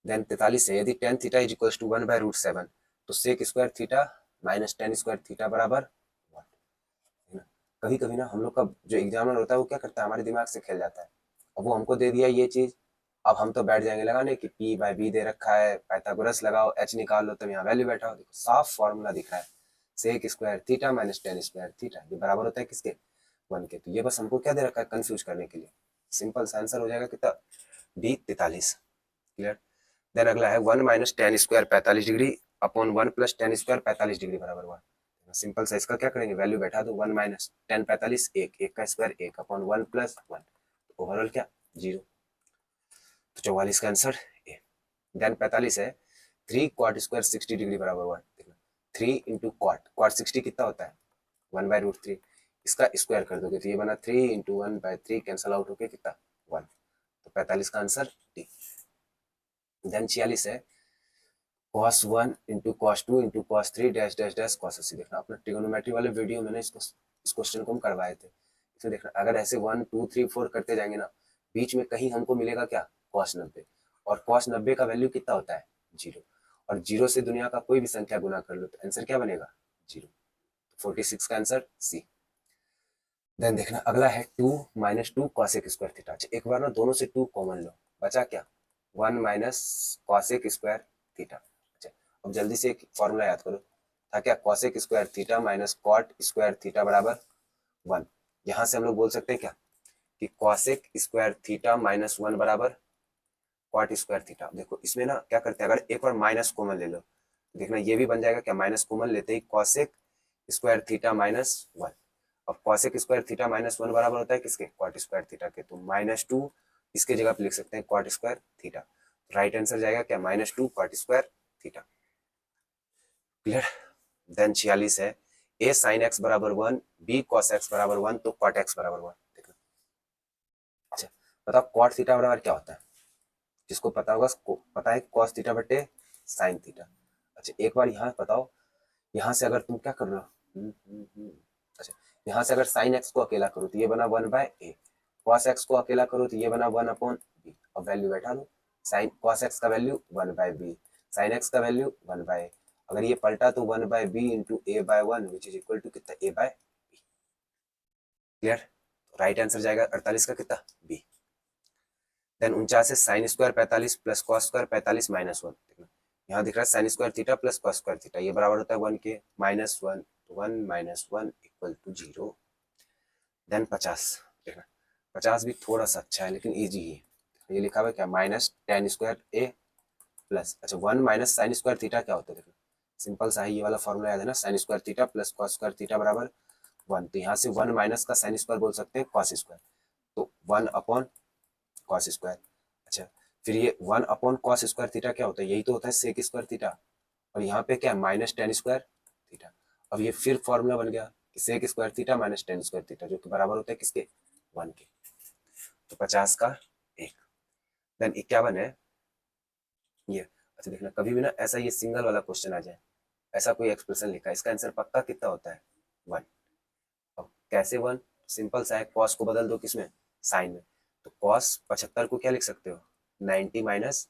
देन 43 है, यदि tan theta is equal to 1/√7, तो sec square theta minus tan square theta बराबर 1। कभी कभी ना हम लोग का जो एग्जामिनर होता है वो क्या करता है, हमारे दिमाग से खेल जाता है। अब वो हमको दे दिया ये चीज, अब हम तो बैठ जाएंगे लगाने कि P/B दे रखा है, पाइथागोरस लगाओ, H निकाल लो, तब यहाँ वैल्यू बैठा हो, देखो साफ फॉर्मूला दिख रहा है, sec square theta minus tan square theta, ये बराबर होता है किसके 1 के। तो ये बस हमको क्या दे रखा है, कंफ्यूज करने के लिए। सिंपल सा आंसर हो जाएगा कितना, डी 43। क्लियर। देन अगला है 1 minus tan square 45 degree upon 1 plus ten square 45 degree बराबर 1। सिंपल सा इसका क्या करेंगे, वैल्यू बैठा दो, 1 माइनस टेन 45 एक, एक का स्क्वायर एक अपॉन 1 प्लस 1, ओवरऑल क्या 0। तो 44 का आंसर ए। देन 45 है 3 कॉट स्क्वायर 60 डिग्री बराबर 1। देखना 3 इंटू कॉट, कॉट 60 कितना होता है 1/√3, इसका स्क्वायर कर दोगे तो ये बना 3 इंटू 1/3, कैंसल आउट होके कितना 1, तो 45 का आंसर डी। देन 46 है cos 1 into cos 2 into cos 3 dash dash dash cos अस्सी। देखना अपने ट्रिगोनोमेट्री वाले वीडियो में ना इसको इस क्वेश्चन को हम करवाए थे, इसमें देखना अगर ऐसे 1 2 3 4 करते जाएंगे ना, बीच में कहीं हमको मिलेगा क्या cos 90, और cos 90 का वैल्यू कितना होता है 0, और 0 से दुनिया का कोई भी संख्या गुना कर लो तो आंसर क्या बनेगा 0। 46 का आंसर सी। देन देखना अगला है 2 माइनस 2 कॉसेक स्क्वायर थीटा। एक बार ना दोनों से 2 कॉमन लो, बचा क्या 1 माइनस कॉसेक स्क्वायर थीटा। अच्छा अब जल्दी से एक फॉर्मूला याद करो, था क्या cosec square theta minus cot square theta बराबर 1। यहाँ से हम लोग बोल सकते हैं क्या कि कॉसेक स्क्वायर थीटा माइनस 1 बराबर कॉट स्क्वायर थीटा। देखो इसमें ना क्या करते हैं, अगर एक बार माइनस कॉमन ले लो तो देखना ये भी बन जाएगा क्या, माइनस कॉमन लेते ही कॉसेक स्क्वायर थीटा माइनस 1। अब कॉसेक स्क्वायर थीटा माइनस 1 बराबर होता है किसके, कॉट स्क्वायर थीटा के, तो -2 इसके जगह पे लिख सकते हैं cot square theta. Right answer जाएगा क्या -2 cot square theta. Clear. Then 46 है a sin x बराबर 1 b cos x बराबर 1, तो cot x बराबर 1। देखो अच्छा बताओ cot थीटा बराबर क्या होता है, जिसको पता होगा उसको पता है cos थीटा बटे sin थीटा। अच्छा एक बार यहाँ बताओ, यहाँ से अगर तुम क्या कर रहे हो, अच्छा यहाँ से अगर साइन एक्स को अकेला करो तो ये बना 1/a, कॉस एक्स को अकेला करो तो ये बना 1/b। अब वैल्यू बैठा लो, साइन कॉस एक्स का वैल्यू 1/b, साइन एक्स का वैल्यू 1/a, अगर ये पलटा तो 1/b into a/1 which is equal to कितना a/b। क्लियर। राइट आंसर जाएगा 48 का कितना बी। देन 49 है sine square 45 plus cos square 45 -1। यहाँ दिख रहा है sine square theta plus cos square theta, ये बराबर होता है 1 के, -1, 1 -1 इक्वल टू 0। देन 50 देखना 50 भी थोड़ा सा अच्छा है लेकिन इजी ही है, ये लिखा हुआ है क्या माइनस टेन स्क्वायर ए प्लस, अच्छा 1 माइनस साइन स्क्वायर थीटा क्या होता है, देखो सिंपल सा है, ये वाला फॉर्मूला याद है ना, sine square theta plus cos square theta बराबर 1। तो यहाँ से 1 माइनस का साइन स्क्वायर बोल सकते हैं कॉस स्क्वायर, तो 1 अपॉन कॉस स्क्वायर। अच्छा फिर ये 1 अपॉन कॉस स्क्वायर थीटा क्या होता है, यही तो होता है सेक स्क्वायर थीटा, और यहाँ पे क्या माइनस टेन स्क्वायर थीटा। अब ये फिर फॉर्मूला बन गया कि sec square theta minus tan square theta, जो कि बराबर होता है किसके, 1 के। तो 50 का 1। देन 51 है ये। अच्छा देखना, कभी भी ना ऐसा ये सिंगल वाला क्वेश्चन आ जाए, ऐसा कोई एक्सप्रेशन लिखा है, इसका आंसर पक्का कितना होता है, 1। अब कैसे 1, सिंपल सा है, कॉस को बदल दो किसमें, साइन में। तो कॉस 75 को क्या लिख सकते हो, 90 minus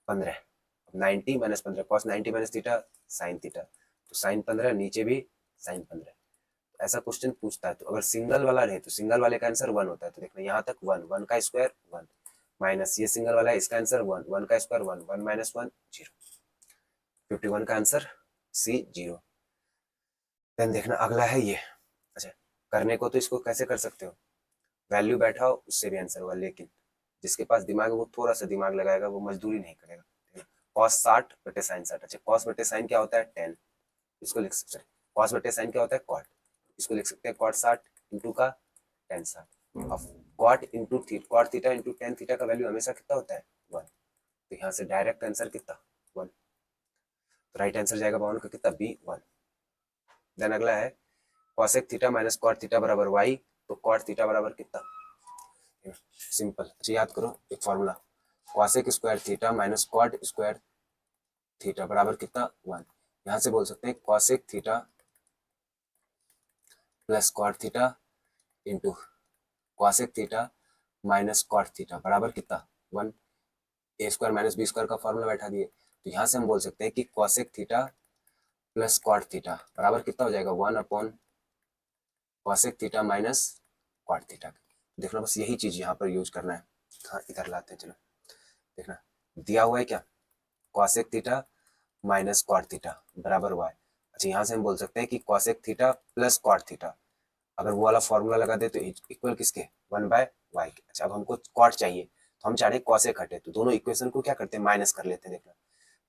15। 90 minus 15, cos 90 minus theta sine theta, तो साइन 15 नीचे भी साइन 15। ऐसा क्वेश्चन पूछता है तो अगर सिंगल वाला रहे तो सिंगल वाले का आंसर 1 होता है। तो देखना यहाँ तक 1, 1 का स्क्वायर 1 माइनस ये सिंगल वाला है, इसका आंसर 1, 1 का स्क्वायर 1, 1 माइनस 1 0। 51 का आंसर सी 0। देन देखना अगला है ये। अच्छा, करने को तो इसको कैसे कर सकते हो, वैल्यू बैठाओ उससे भी आंसर होगा, लेकिन जिसके पास दिमाग है वो थोड़ा सा दिमाग लगाएगा, वो मजदूरी नहीं करेगा। कॉस 60 बटे साइन 60। अच्छा, कॉस बटे साइन क्या होता है 10, इसको लिख सकते हैं। कॉस बटे साइन क्या होता है कॉट, इसको लिख सकते हैं कॉट 60 इंटू का टेन 60। अब cot into cot theta into tan theta का वैल्यू हमेशा कितना होता है 1। तो यहाँ से डायरेक्ट आंसर कितना 1, तो राइट आंसर जाएगा बावन का कितना बी 1। देन अगला है cosec theta minus cot theta बराबर वाई, तो कॉट थीटा बराबर कितना, सिंपल। अच्छा याद करो एक formula, cosec square theta minus cot square theta बराबर कितना 1। यहाँ से बोल सकते हैं cosec theta plus cot theta into cosec theta minus cot theta बराबर कितना 1। A square minus b square का फॉर्मूला बैठा दिए, तो यहाँ से हम बोल सकते हैं कि cosec theta plus cot theta बराबर कितना हो जाएगा 1 upon cosec theta minus cot theta. देखना बस यही चीज यहाँ पर यूज करना है। हाँ इधर लाते हैं, चलो देखना दिया हुआ है क्या, cosec theta minus cot theta बराबर वाई। अच्छा यहाँ से हम बोल सकते हैं कि cosec theta plus cot theta, अगर वो वाला फॉर्मूला लगा दे तो इक्वल किसके 1 बाय वाई के। अच्छा अब हमको कॉट चाहिए तो हम चाह रहे कॉसेक हटे, तो दोनों इक्वेशन को क्या करते हैं माइनस कर लेते हैं। देखना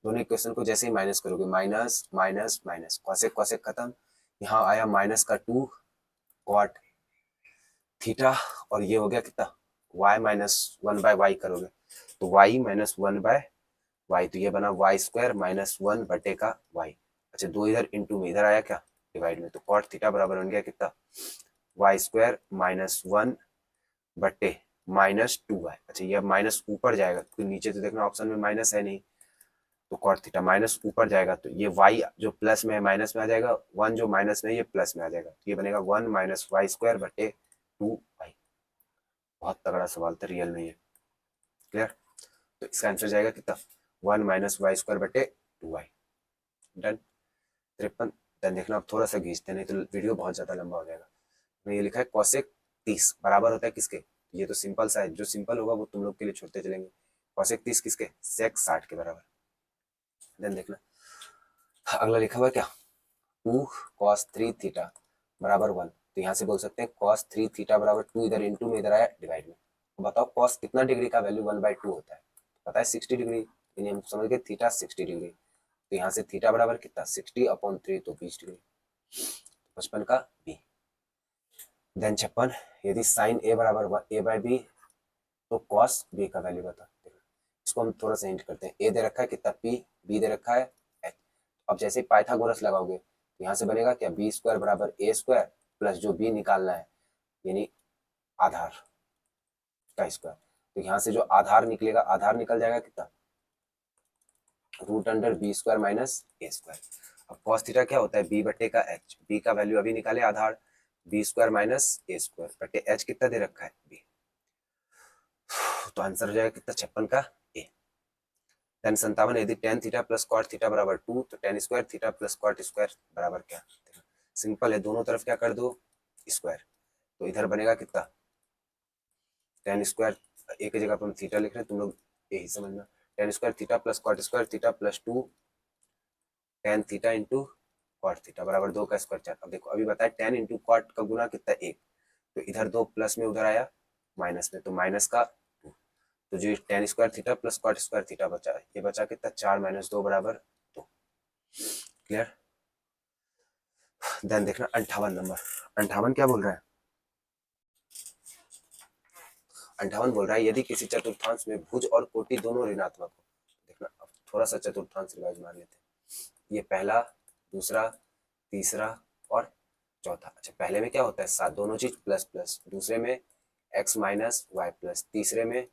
दोनों इक्वेशन को जैसे ही माइनस करोगे, minus minus minus, cosec cosec खत्म, यहाँ आया माइनस का 2 कॉट थीटा, और ये हो गया कितना y माइनस 1 बाय वाई करोगे तो y माइनस 1 बाय वाई, तो ये बना वाई स्क्वायर माइनस 1 बटे का वाई। अच्छा दो इधर इंटू में, इधर आया क्या डिवाइड में, तो कॉट थीटा बराबर बन गया कितना वाई स्क्वायर माइनस 1 बटे माइनस 2y। अच्छा ये माइनस ऊपर जाएगा क्योंकि नीचे तो देखना ऑप्शन में माइनस है नहीं, तो कॉट थीटा माइनस ऊपर जाएगा तो ये y जो प्लस में है माइनस में आ जाएगा, 1 जो माइनस में है ये प्लस में आ जाएगा, तो ये बनेगा 1 माइनस वाई स्क्वायर बटे 2y। बहुत तगड़ा सवाल था रियल में ये, क्लियर। तो इसका आंसर जाएगा कितना 1 माइनस वाई स्क्वायर बटे 2y। डन 53। डन देखना अब थोड़ा सा खींचते नहीं तो वीडियो बहुत ज्यादा लंबा हो जाएगा। ये लिखा है कॉसेक 30 बराबर होता है किसके, ये तो सिंपल सा है, जो सिंपल होगा वो तुम लोग के लिए छोड़ते चलेंगे। कॉसेक 30 किसके, सेक 60 के बराबर। देन देखना अगला लिखा हुआ क्या 2 कॉस 3 थीटा बराबर 1, तो यहाँ से बोल सकते हैं कॉस 3 थीटा बराबर 2, इधर इंटू में इधर आया डिवाइड में। तो बताओ कॉस कितना डिग्री का वैल्यू 1/2 होता है, पता है 60 डिग्री, यानी हम समझ गए थीटा 60 डिग्री, तो यहाँ से थीटा बराबर कितना 60 अपॉन 3 तो 20 डिग्री, 55 का बी। देन 56, यदि साइन ए बराबर ए बाई बी तो कॉस बी का वैल्यू बता। इसको हम थोड़ा सा हिंट करते हैं, ए दे रखा है कितना पी, बी दे रखा है एच। अब जैसे पाइथागोरस लगाओगे तो यहाँ से बनेगा क्या बी स्क्वायर बराबर ए स्क्वायर प्लस जो बी निकालना है यानी आधार का स्क्वायर, तो यहाँ से जो आधार निकलेगा आधार निकल जाएगा कितना root under B square minus A square. अब कॉस थीटा क्या होता है बी बटे का एच, बी का वैल्यू अभी निकाले आधार B square minus A square बटे एच कितना दे रखा है बी, तो आंसर हो जाएगा कितना 56 का ए। टेन 57, यदि tan theta plus cot theta बराबर 2 तो tan square theta plus cot square बराबर क्या, सिंपल है, दोनों तरफ क्या कर दो स्क्वायर, तो इधर बनेगा कितना टेन स्क्वायर, एक की जगह पर हम थीटा लिख रहे हैं तुम लोग यही समझना, tan square theta plus cot square theta plus 2 tan theta into cot theta बराबर 2 का स्क्वायर 4। अब देखो अभी बताया टेन इंटू कॉट का गुना कितना 1, तो इधर 2 प्लस में उधर आया माइनस में, तो माइनस का 2, तो जो tan square theta plus cot square theta बचा, ये बचा कितना 4 माइनस 2 बराबर 2, क्लियर। देन देखना 58 नंबर, 58 क्या बोल रहा है, 58 बोल रहा है यदि किसी चतुर्थांश में भुज और कोटि दोनों ऋणात्मक हो। देखना अब थोड़ा सा चतुर्थांश रिवाइज मार लेते हैं, ये पहला दूसरा तीसरा और चौथा। अच्छा, पहले में क्या होता है 7, दोनों चीज प्लस प्लस, दूसरे में x माइनस वाई प्लस, तीसरे में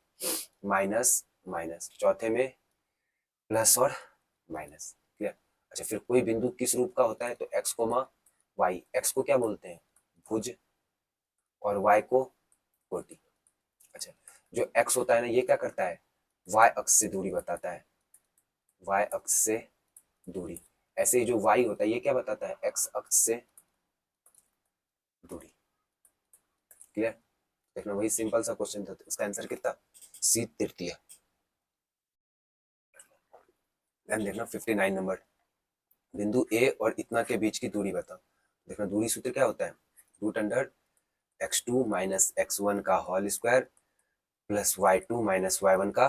माइनस माइनस, चौथे में प्लस और माइनस। क्लियर। अच्छा, फिर कोई बिंदु किस रूप का होता है तो x कोमा वाई, x को क्या बोलते हैं भुज और y को कोटि। अच्छा, जो x होता है ना ये क्या करता है y अक्ष से दूरी बताता है, y अक्ष से दूरी। ऐसे ही जो y होता है ये क्या बताता है x अक्ष से दूरी। क्लियर। देखना वही सिंपल सा क्वेश्चन था, इसका आंसर कितना सी तृतीय। देन देखना 59 नंबर, बिंदु ए और इतना के बीच की दूरी बताओ। देखना दूरी सूत्र क्या होता है root under x2 minus x1 का whole square plus y2 minus y1 का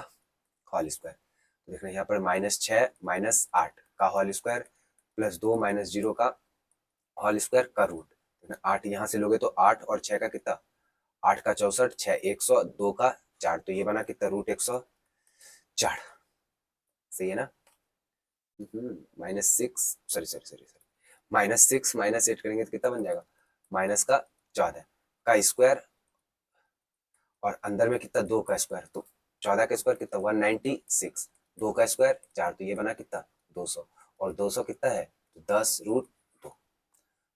होल स्क्वायर। तो देखना यहाँ पर -6 माइनस 8 का होल स्क्वायर प्लस 2 माइनस 0 का होल स्क्वायर का रूट। देखना 8 यहाँ से लोगे तो 8 और 6 का कितना 8 का 64, 6 100, 2 का 4, तो ये बना कितना रूट 104। सही है ना। -6 सॉरी सॉरी सॉरी सॉरी -6 -8 करेंगे तो कितना बन जाएगा माइनस का 14 का स्क्वायर और अंदर में कितना 2 का स्क्वायर, तो 14 का स्क्वायर कितना 196, 2 का स्क्वायर 4, तो ये बना कितना 200 और 200 कितना है 10 रूट 2।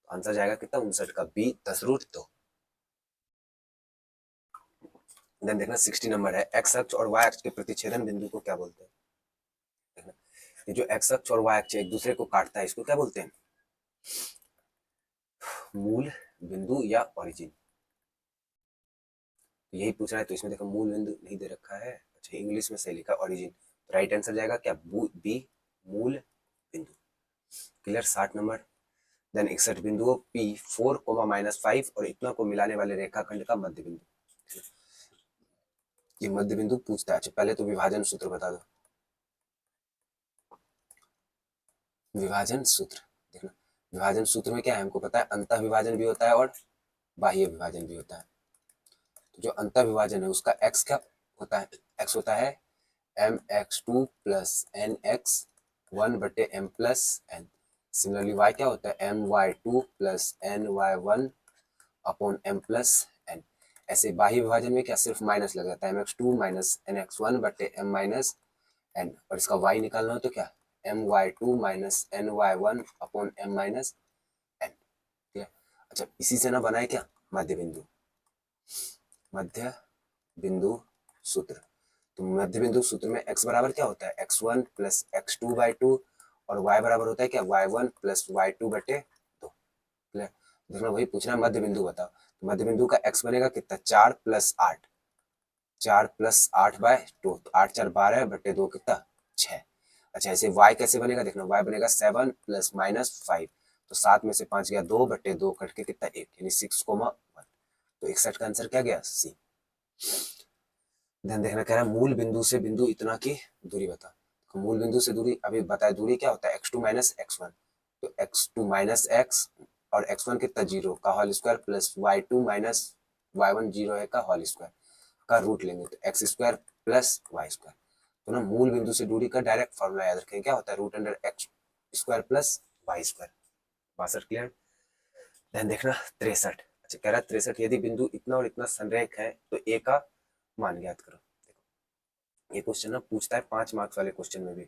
आंसर जाएगा कितना 59 का बी 10 रूट 2। देन देखना 60 नंबर है, एक्स अक्ष और वाई अक्ष के प्रतिच्छेदन बिंदु को क्या बोलते हैं। देखना ये जो एक्स अक्ष और वाई अक्ष एक दूसरे को काटता है इसको क्या बोलते हैं मूल बिंदु या ओरिजिन। यही पूछ रहा है तो इसमें देखो मूल बिंदु नहीं दे रखा है, अच्छा इंग्लिश में सही लिखा ओरिजिन, तो राइट आंसर जाएगा क्या बी मूल बिंदु। क्लियर। 60 नंबर, देन 61 बिंदुओं P4, -5 और इतना को मिलाने वाले रेखाखंड का मध्य बिंदु। ये मध्य बिंदु पूछता है। अच्छा पहले तो विभाजन सूत्र बता दो। विभाजन सूत्र देखना, विभाजन सूत्र में क्या है हमको पता है अंतः विभाजन भी होता है और बाह्य विभाजन भी होता है। तो जो अंतः विभाजन है उसका x क्या होता है, x होता है mx2 प्लस nx1 बटे m plus n। Similarly y क्या होता है my2 plus ny1 upon m plus n। ऐसे बाह्य विभाजन में क्या सिर्फ माइनस लग जाता है mx2 माइनस nx1 बटे m माइनस n, और इसका y निकालना हो तो क्या my2 minus ny1 upon m minus n। ठीक है। अच्छा इसी से ना बनाए क्या मध्य बिंदु, मध्य बिंदु सूत्र। तो मध्य बिंदु सूत्र में x बराबर क्या होता है x1 प्लस x2 बाई 2 और y बराबर होता है क्या y1 प्लस y2 बटे 2। देखना वही पूछना है मध्य बिंदु बताओ, तो मध्य बिंदु का x बनेगा कितना 4 प्लस 8, 4 प्लस 8 बाय 2, तो 8 4 12 बटे 2 कितना 6। अच्छा ऐसे y कैसे बनेगा देखना y बनेगा 7 प्लस माइनस 5, तो 7 में से 5 गया 2 बटे 2 कट के कितना 1 यानी 6,1। तो 61 का आंसर क्या गया सी। ध्यान देखना कह रहा है मूल बिंदु से बिंदु इतना की दूरी बता। तो मूल बिंदु से दूरी अभी बताया दूरी क्या होता है x2 माइनस x1, तो x2 माइनस x और x1 कितना 0 का whole square plus y2 minus y1 0 है का होल स्क्वायर का रूट लेंगे तो x square plus y square. तो ना मूल बिंदु से दूरी का डायरेक्ट फॉर्मूला याद रखें क्या होता है root under x square plus y square. 62 clear. ध्यान देखना 63, अच्छा कह रहा है 63 यदि बिंदु इतना और इतना संरेख है तो ए का मान ज्ञात करो। ये क्वेश्चन ना पूछता है 5 मार्क्स वाले क्वेश्चन में भी।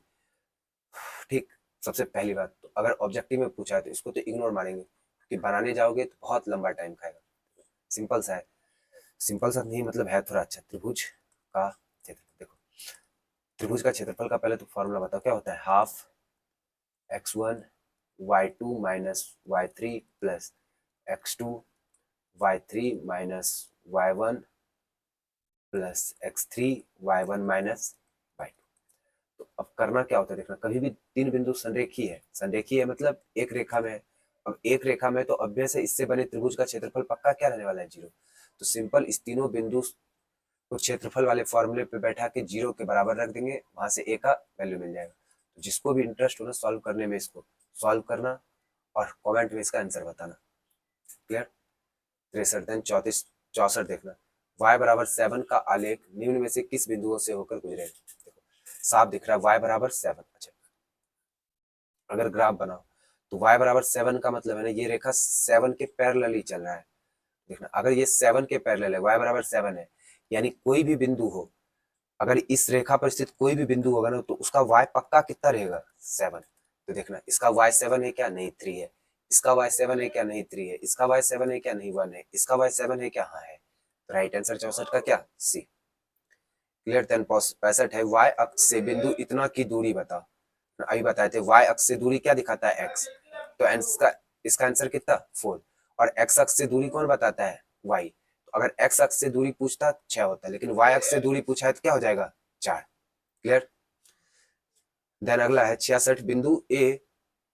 ठीक, सबसे पहली बात तो अगर ऑब्जेक्टिव में पूछा है तो इसको तो इग्नोर मारेंगे कि बनाने जाओगे तो बहुत लंबा टाइम खाएगा। सिंपल सा है, सिंपल सा नहीं मतलब है थोड़ा अच्छा। त्रिभुज का क्षेत्रफल देखो, त्रिभुज का क्षेत्रफल का पहले तो फॉर्मूला बताओ क्या होता है half x1 y2 minus y3 plus x2 y3 minus y1 plus x3 y1 minus y2। तो अब करना क्या होता है देखना, कभी भी तीन बिंदु संरेखीय है, संरेखीय है मतलब एक रेखा में है। अब एक रेखा में तो ऑब्वियस है इससे बने त्रिभुज का क्षेत्रफल पक्का क्या रहने वाला है 0। तो सिंपल इस तीनों बिंदु को क्षेत्रफल वाले फॉर्मूले पे बैठा के 0 के बराबर रख देंगे, वहां से ए का वैल्यू मिल जाएगा। तो जिसको भी इंटरेस्ट हो ना सॉल्व करने में इसको सॉल्व करना और कमेंट में इसका आंसर बताना। क्लियर। 63 देन 64 देखना y बराबर 7 का आलेख निम्न में से किस बिंदुओं से होकर गुजरे। देखो साफ दिख रहा है y बराबर 7। अच्छा अगर ग्राफ बनाओ तो y बराबर 7 का मतलब है ना ये रेखा 7 के पैरेलल ही चल रहा है। देखना अगर ये 7 के पैरेलल है, y बराबर 7 है, यानी कोई भी बिंदु हो, अगर इस रेखा पर स्थित कोई भी बिंदु होगा ना तो उसका y पक्का कितना रहेगा 7। तो देखना इसका y 7 है क्या, नहीं 3 है, इसका y 7 है क्या, नहीं 3 है, इसका y 7 है क्या, नहीं 1 है, इसका y 7 है क्या, हाँ है। राइट आंसर 64 का क्या, सी। क्लियर। देन 65 है, y अक्ष से बिंदु इतना की दूरी बताओ। अभी बताए थे y अक्ष से दूरी क्या दिखाता है, x, तो इसका आंसर कितना 4, और x अक्ष से दूरी कौन बताता है, y, तो अगर x अक्ष से दूरी पूछता 6 होता, लेकिन y अक्ष से दूरी पूछा है तो क्या हो जाएगा 4। क्लियर। देन अगला है 66, बिंदु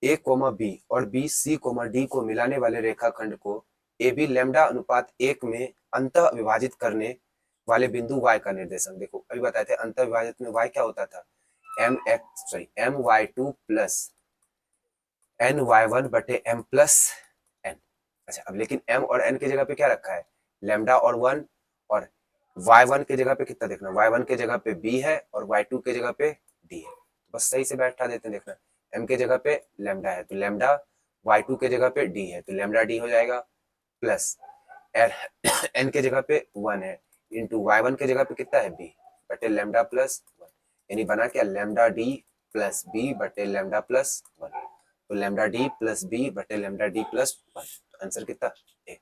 a कोमा b और b c कोमा d को मिलाने वाले रेखाखंड को ए बी लैम्डा अनुपात 1 में अंतः विभाजित करने वाले बिंदु y का निर्देशक। देखो अभी बताए थे अंतः विभाजित में y क्या होता था, my2 प्लस ny1 बटे m प्लस n। अच्छा अब लेकिन m और n की जगह पे क्या रखा है, लैम्डा और 1, और y1 की जगह पे कितना, देखना y1 की जगह पे b है और y2 की जगह पे d है, बस सही से बैठा देते हैं। देखना m की जगह पे लैम्डा है तो लैम्डा, y2 की जगह पे d है तो लैम्डा d हो जाएगा, प्लस n की जगह पे 1 है इंटू y1 की जगह पे कितना है b बटे लैम्डा प्लस 1, यानी बना क्या लैम्डा d प्लस b बटे लैम्डा प्लस 1, तो लैम्डा d प्लस b बटे लैम्डा d प्लस 1, आंसर कितना ए।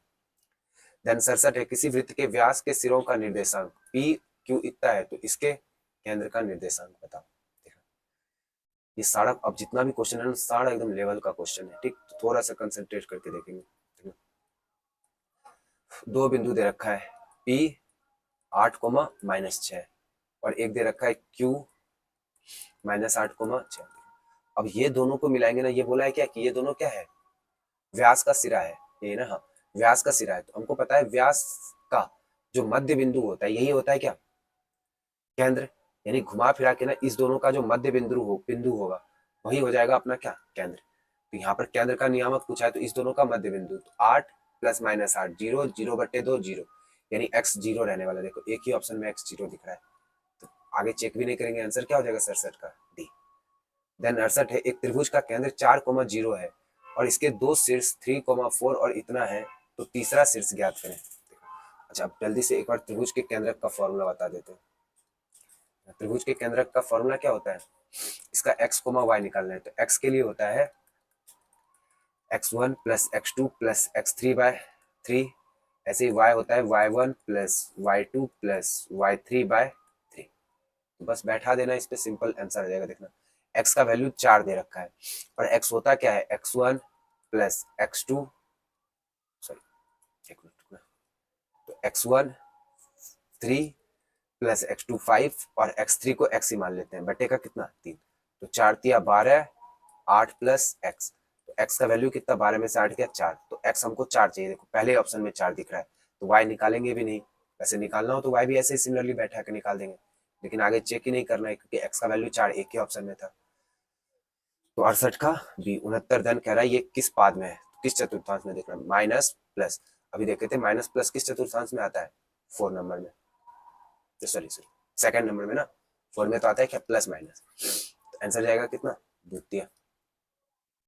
देन 67 है, किसी वृत्त के व्यास के सिरों का निर्देशांक p q इतना है तो इसके केंद्र का निर्देशांक बताओ। ये सारा अब जितना भी क्वेश्चन है ना सारा एकदम लेवल का क्वेश्चन है, ठीक, तो थोड़ा सा कंसंट्रेट करके देखेंगे। दो बिंदु दे रखा है p 8 कोमा -6 और एक दे रखा है q -8 कोमा 6। अब ये दोनों को मिलाएंगे ना, ये बोला है क्या कि ये दोनों क्या है, व्यास का सिरा है ये ना, हाँ व्यास का सिरा है, तो हमको पता है व्यास का जो मध्य बिंदु होता है यही होता है क्या, केंद्र, यानी घुमा फिरा के ना इस दोनों का जो मध्य बिंदु होगा वही हो जाएगा अपना क्या, केंद्र। तो यहाँ पर केंद्र का नियामक पूछा है तो इस दोनों का मध्य बिंदु, तो 8 प्लस -8 0 0 बटे 2 0, यानी x 0 रहने वाला। देखो एक ही ऑप्शन में x 0 दिख रहा है, तो आगे चेक भी नहीं करेंगे, आंसर क्या हो जाएगा 67 का डी। देन 68 है, एक त्रिभुज का केंद्र 4,0 है और इसके दो शीर्ष 3,4 और इतना है, तो तीसरा शीर्ष ज्ञात करें। अच्छा अब जल्दी से एक बार त्रिभुज के केंद्रक का फॉर्मूला बता देते हैं। त्रिभुज के केंद्रक का फॉर्मूला क्या होता है, इसका x, y निकालना है, तो x के लिए होता है x1 plus x2 plus x3/3, ऐसे ही y होता है y1 plus y2 plus y3/3। बस बैठा देना, इस पे सिंपल आंसर आ जाएगा। देखना x का वैल्यू 4 दे रखा है और x होता क्या है x1 प्लस x2, सॉरी एक मिनट रुकना, तो x1 3 प्लस x2 5 और x3 को x ही मान लेते हैं, बटे का कितना 3, तो 4 तिया 12, 8 प्लस x, तो x का वैल्यू कितना 12 में से 8 गया 4, तो x हमको 4 चाहिए। देखो पहले ऑप्शन में 4 दिख रहा है तो y निकालेंगे भी नहीं, वैसे निकालना हो तो y भी ऐसे ही सिमिलरली बैठा के निकाल देंगे, लेकिन आगे चेक ही नहीं करना है क्योंकि x का वैल्यू 4 एक ही ऑप्शन में था। तो 68 का बी। 69 देन कह रहा है ये किस पाद में है, किस चतुर्थांश में, देखना माइनस प्लस, अभी देखे थे माइनस प्लस किस चतुर्थांश में आता है 4 नंबर में, सॉरी सेकंड नंबर में ना, 4 में तो आता है क्या प्लस माइनस, तो आंसर जाएगा कितना द्वितीय।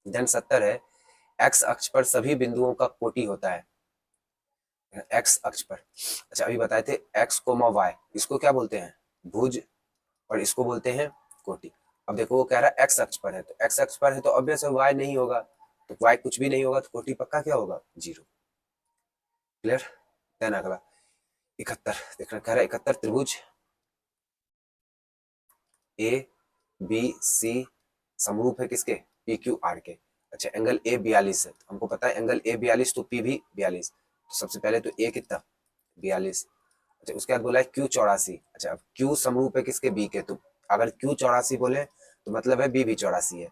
देन 70 है, एक्स अक्ष पर सभी बिंदुओं का कोटि होता है, एक्स अक्ष पर। अच्छा अभी बताए थे एक्स कोमा वाई, इसको क्या बोलते हैं भुज, और इसको बोलते हैं कोटि। अब देखो वो कह रहा है एक्स अक्ष पर है, तो एक्स अक्ष पर है तो ऑब्वियस है वाई नहीं होगा, तो वाई कुछ भी नहीं होगा तो कोटि पक्का क्या होगा 0। क्लियर। देन अगला 71, देखना कह रहा है 71 त्रिभुज ए बी सी समरूप है किसके पी क्यू आर के। अच्छा एंगल ए 42 है, तो हमको पता है एंगल ए 42 तो पी भी 42, तो सबसे पहले तो ए कितना 42। अच्छा उसके बाद बोला है क्यू 84, अच्छा अब क्यू समरूप है किसके बी के, तो अगर क्यू 84 बोले तो मतलब है बी भी 84 है,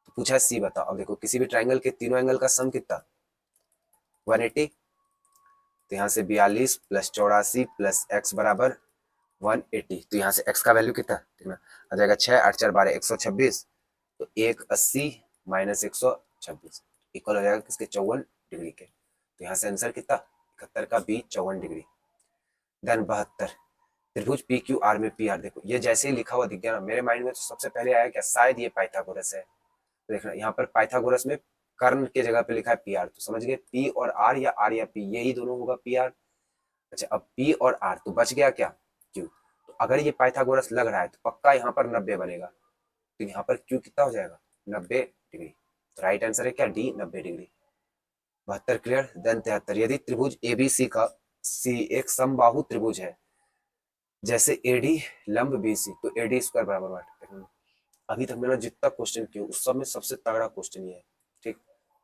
तो पूछा है सी बताओ। अब देखो किसी भी ट्राइंगल के तीनों एंगल का सम कितना 180, तो यहाँ से 42 प्लस 84 प्लस एक्स बराबर 180, तो यहाँ से x का वैल्यू कितना देखना आ जाएगा 6 8 4 12 126, तो 180 माइनस 126 इक्वल हो जाएगा किसके 54 डिग्री के, तो यहाँ से आंसर कितना 71 का बी 54 डिग्री। देन 72 त्रिभुज पी क्यू आर में पी आर, देखो ये जैसे ही लिखा हुआ दिख गया ना मेरे माइंड में तो सबसे पहले आया क्या शायद ये पाइथागोरस है, तो देखना यहाँ पर पाइथागोरस में कर्ण के जगह पे लिखा है पी आर, तो समझ गए पी और आर या आर या पी, यही दोनों होगा पी आर। अच्छा अब पी और आर, तो बच गया क्या, क्यू। तो अगर ये पाइथागोरस लग रहा है तो पक्का यहाँ पर 90 बनेगा, तो यहाँ पर क्यू कितना हो जाएगा 90 डिग्री। तो राइट आंसर है क्या डी 90 डिग्री। 72 क्लियर। देन 73, यदि त्रिभुज एबीसी का सी एक समबाहु त्रिभुज है जैसे एडी लंब बीसी, तो एडी स्क्वायर बराबर वाट। अभी तक मैंने जितना क्वेश्चन किया उस सब में सबसे तगड़ा क्वेश्चन ये है, ठीक।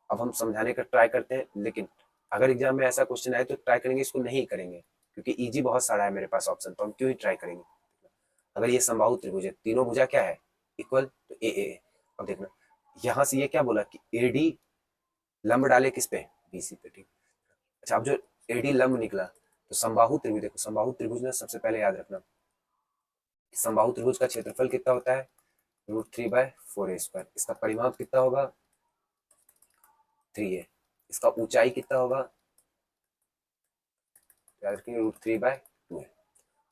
अब हम समझाने का ट्राई करते हैं, लेकिन अगर एग्जाम में ऐसा क्वेश्चन आए तो ट्राई करेंगे, इसको नहीं करेंगे क्योंकि इजी बहुत सारा है मेरे पास ऑप्शन, तो हम क्यों ही ट्राई करेंगे। अगर ये समबाहु त्रिभुज है, तीनों भुजा क्या है इक्वल, तो ए। अब देखना यहां से ये क्या बोला कि एडी लंब डाले किस पे, बीसी पे, ठीक। अच्छा अब जो एडी लंब निकला, तो समबाहु त्रिभुज, देखो समबाहु त्रिभुज में सबसे पहले याद रखना समबाहु त्रिभुज का क्षेत्रफल कितना होता है, √3/4a²। इसका परिमाप कितना होगा 3a। इसका ऊंचाई कितना होगा, याद रखिए √3/2 है।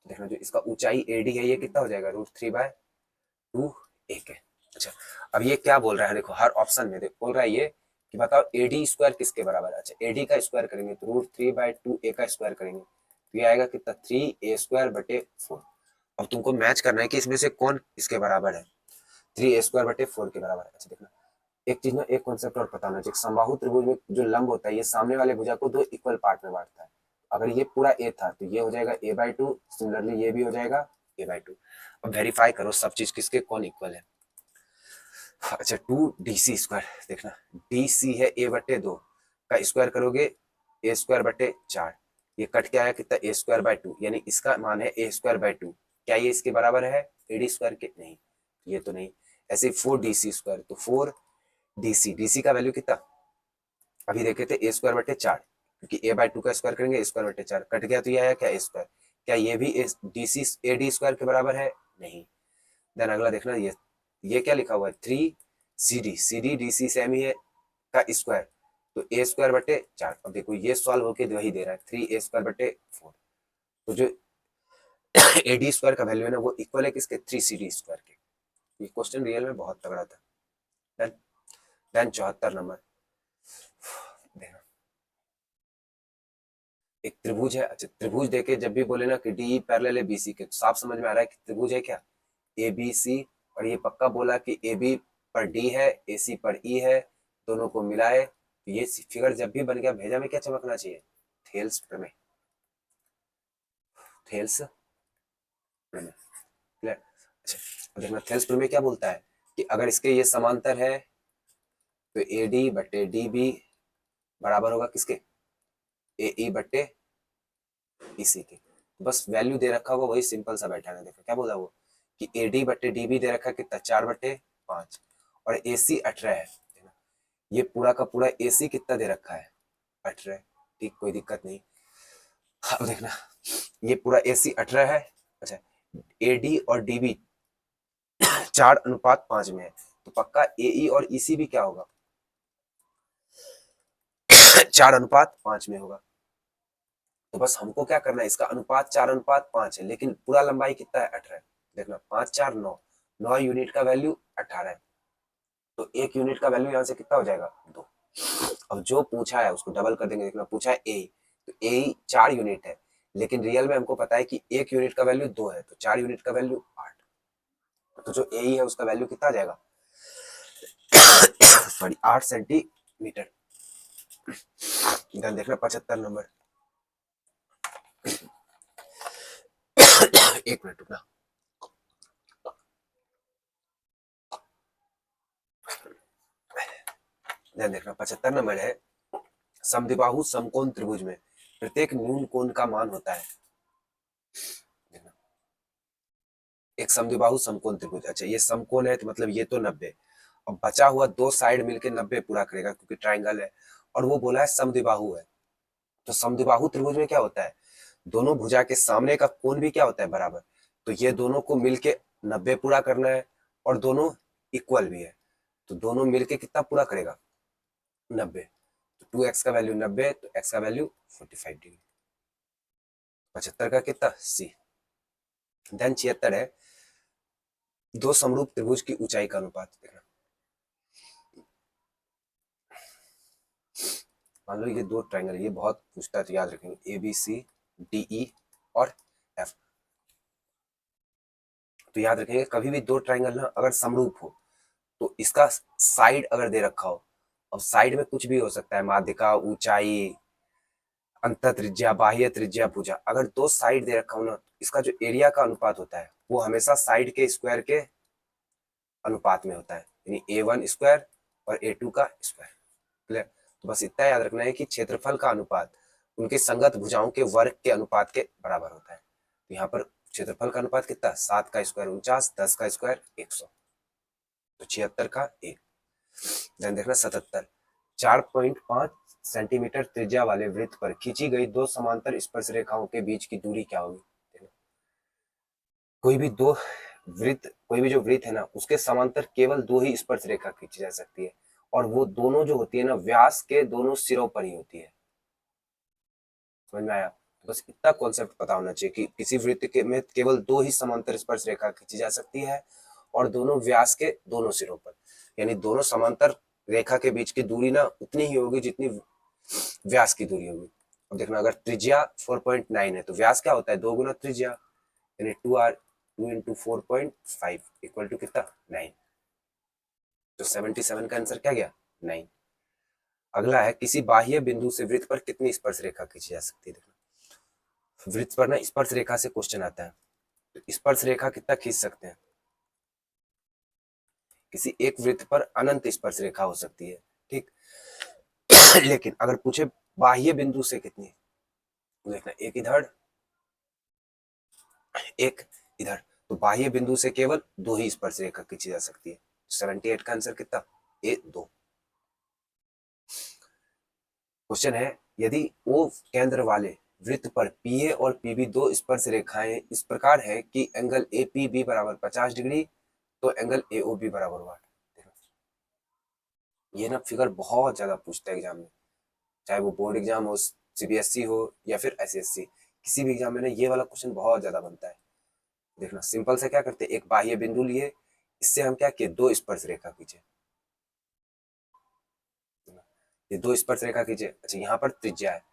देखना जो इसका ऊंचाई एडी है ये कितना हो जाएगा √3/2 एक है। अच्छा अब ये क्या बोल रहा है, देखो हर ऑप्शन में देखो बोल रहा है ये कि बताओ एडी स्क्वायर किसके बराबर है। अच्छा एडी का स्क्वायर करेंगे तो √3/2a का स्क्वायर करेंगे तो ये आएगा कितना 3a²/4। अब तुमको मैच करना है कि इसमें से कौन इसके बराबर है, 3a²/4 के बराबर है। अच्छा देखना एक चीज में एक कॉन्सेप्ट और पता होना चाहिए, समबाहु त्रिभुज में जो लंब होता है ये सामने वाले भुजा को दो इक्वल पार्ट में बांटता है। अगर ये पूरा ए था तो ये हो जाएगा a/2, सिमिलरली ये भी हो जाएगा a/2। अब वेरीफाई करो सब चीज किसके कौन इक्वल है। अच्छा 2dc², देखना dc है a/2 का स्क्वायर करोगे a²/4, ये कट के आया कितना a²/2, यानी इसका मान है a²/2। क्या ये इसके बराबर है एडी स्क्वायर के, नहीं ये तो नहीं। ऐसे 4dc², तो 4dc का वैल्यू कितना अभी देखे थे a²/4, क्योंकि a/2 का स्क्वायर करेंगे a²/4 कट गया तो ये आया क्या a²। क्या ये भी डीसी एडी स्क्वायर के बराबर है, नहीं। देन अगला देखना ये क्या लिखा हुआ है 3cd डीसी सेम ही है का स्क्वायर, तो a²/4। अब देखो ये सॉल्व होके वही दे रहा है 3a²/4, तो जो एडी स्क्वायर का वैल्यू है ना वो इक्वल है किसके 3cd² के। ये क्वेश्चन रियल में बहुत तगड़ा था। देन 74 नंबर, एक त्रिभुज है। अच्छा त्रिभुज देके जब भी बोले ना कि डी पैरेलल है बीसी के, तो साफ समझ में आ रहा है कि त्रिभुज है क्या ए बी सी, और ये पक्का बोला कि ए बी पर डी है ए सी पर ई है, दोनों को मिलाए तो ये फिगर जब भी बन गया भेजा में क्या चमकना चाहिए, थेल्स प्रमेय, थेल्स प्रमेय क्लियर। अच्छा देखना थेल्स प्रमेय क्या बोलता है कि अगर इसके ये समांतर है तो ए डी बटे डी बी बराबर होगा किसके ए ई बटे इसी के। बस वैल्यू दे रखा होगा वही सिंपल सा बैठा है, देखो क्या बोला वो कि ए डी बटे डी बी दे रखा है कितना 4/5, और ए सी 18 है। ये पूरा का पूरा ए सी कितना दे रखा है 18, ठीक कोई दिक्कत नहीं। अब देखना ये पूरा ए सी 18 है। अच्छा ए डी और डी बी 4:5 में है, तो पक्का ए ई और ई सी भी क्या होगा 4:5 में होगा। तो बस हमको क्या करना है, इसका अनुपात 4:5 है, लेकिन पूरा लंबाई कितना है 18। देखना 5 4 9, 9 यूनिट का वैल्यू 18 है, तो 1 यूनिट का वैल्यू यहाँ से कितना हो जाएगा 2। अब जो पूछा है उसको डबल कर देंगे, देखना पूछा है ए, तो ए 4 यूनिट है, लेकिन रियल में हमको पता है कि 1 यूनिट का वैल्यू 2 है, तो 4 यूनिट का वैल्यू 8, तो जो ए है उसका वैल्यू कितना आ जाएगा सॉरी 8 सेंटीमीटर। देखना 75 नंबर, एक मिनट रुकना। ध्यान देखना 75 नंबर है, समद्विबाहु समकोण त्रिभुज में प्रत्येक न्यून कोण का मान होता है। एक समद्विबाहु समकोण त्रिभुज, अच्छा ये समकोण है तो मतलब ये तो 90, और बचा हुआ दो साइड मिलके 90 पूरा करेगा क्योंकि ट्राइंगल है, और वो बोला है समद्विबाहु है। तो समद्विबाहु त्रिभुज में क्या होता है, दोनों भुजा के सामने का कोण भी क्या होता है बराबर, तो ये दोनों को मिलके 90 पूरा करना है, और दोनों इक्वल भी है, तो दोनों मिलके कितना पूरा करेगा 90, तो 2x का वैल्यू 90, तो x का वैल्यू 45 डिग्री। 75 का कितना सी। देन 76 है, दो समरूप त्रिभुज की ऊंचाई का अनुपात। देखना मान लो ये दो ट्रायंगल, ये बहुत पूछता है तो याद रखेंगे, A B C D E और एफ। तो याद रखेंगे कभी भी दो ट्रायंगल ना अगर समरूप हो तो इसका साइड अगर दे रखा हो, और साइड में कुछ भी हो सकता है, माध्यिका, ऊंचाई, अंत त्रिज्या, बाह्य त्रिज्या, भुजा, अगर दो साइड दे रखा हो ना, इसका जो एरिया का अनुपात होता है वो हमेशा साइड के स्क्वायर के अनुपात में होता है, यानी A1 स्क्वायर और A2 का स्क्वायर। क्लियर? तो बस इतना याद रखना है कि क्षेत्रफल का अनुपात उनके संगत भुजाओं के वर्ग के अनुपात के बराबर होता है। तो यहाँ पर क्षेत्रफल का अनुपात कितना, 7 का स्क्वायर 49, 10 का स्क्वायर 100, तो 76 का 1। ध्यान देखना 77, 4.5 सेंटीमीटर त्रिज्या वाले वृत्त पर खींची गई दो समांतर स्पर्श रेखाओं के बीच की दूरी क्या होगी। कोई भी दो वृत्त, कोई भी जो वृत्त है ना उसके समांतर केवल दो ही स्पर्श रेखा खींची जा सकती है, और वो दोनों जो होती है ना व्यास के दोनों सिरों पर ही होती है। समझ में आया? बस इतना कॉन्सेप्ट पता होना चाहिए कि किसी वृत्त के में केवल दो ही समांतर स्पर्श रेखा खींची जा सकती है, और दोनों व्यास के दोनों सिरों पर, यानी दोनों समांतर रेखा के बीच की दूरी ना उतनी ही होगी जितनी व्यास की दूरी होगी। अब देखना अगर त्रिज्या 4.9 है तो व्यास क्या होता है, 2 गुना त्रिज्या, यानी 2 इंटू 4.5 इक्वल टू कितना, 9। तो 77 का आंसर क्या गया, 9। अगला है किसी बाह्य बिंदु से वृत्त पर कितनी स्पर्श रेखा खींची जा सकती है। देखना वृत्त पर ना स्पर्श रेखा से क्वेश्चन आता है, तो स्पर्श रेखा कितना खींच सकते हैं, किसी एक वृत्त पर अनंत स्पर्श रेखा हो सकती है, ठीक। लेकिन अगर पूछे बाह्य बिंदु से कितनी, तो देखना एक इधर एक इधर, तो बाह्य बिंदु से केवल दो ही स्पर्श रेखा खींची जा सकती है। 78 का आंसर कितना, A2। क्वेश्चन है यदि O केंद्र वाले वृत्त पर PA और PB दो स्पर्श रेखाएं इस प्रकार है कि एंगल APB बराबर 50 डिग्री, तो एंगल AOB बराबर हुआ। ये ना फिगर बहुत ज्यादा पूछता है एग्जाम में, चाहे वो बोर्ड एग्जाम हो, CBSE हो या फिर SSC, किसी भी एग्जाम में ना ये वाला क्वेश्चन बहुत ज्यादा बनता है। देखना सिंपल से क्या करते, एक बाह्य बिंदु लिए, इससे हम क्या किए, दो स्पर्श रेखा खींचे, ये दो स्पर्श रेखा खींचे। अच्छा यहाँ पर त्रिज्या है,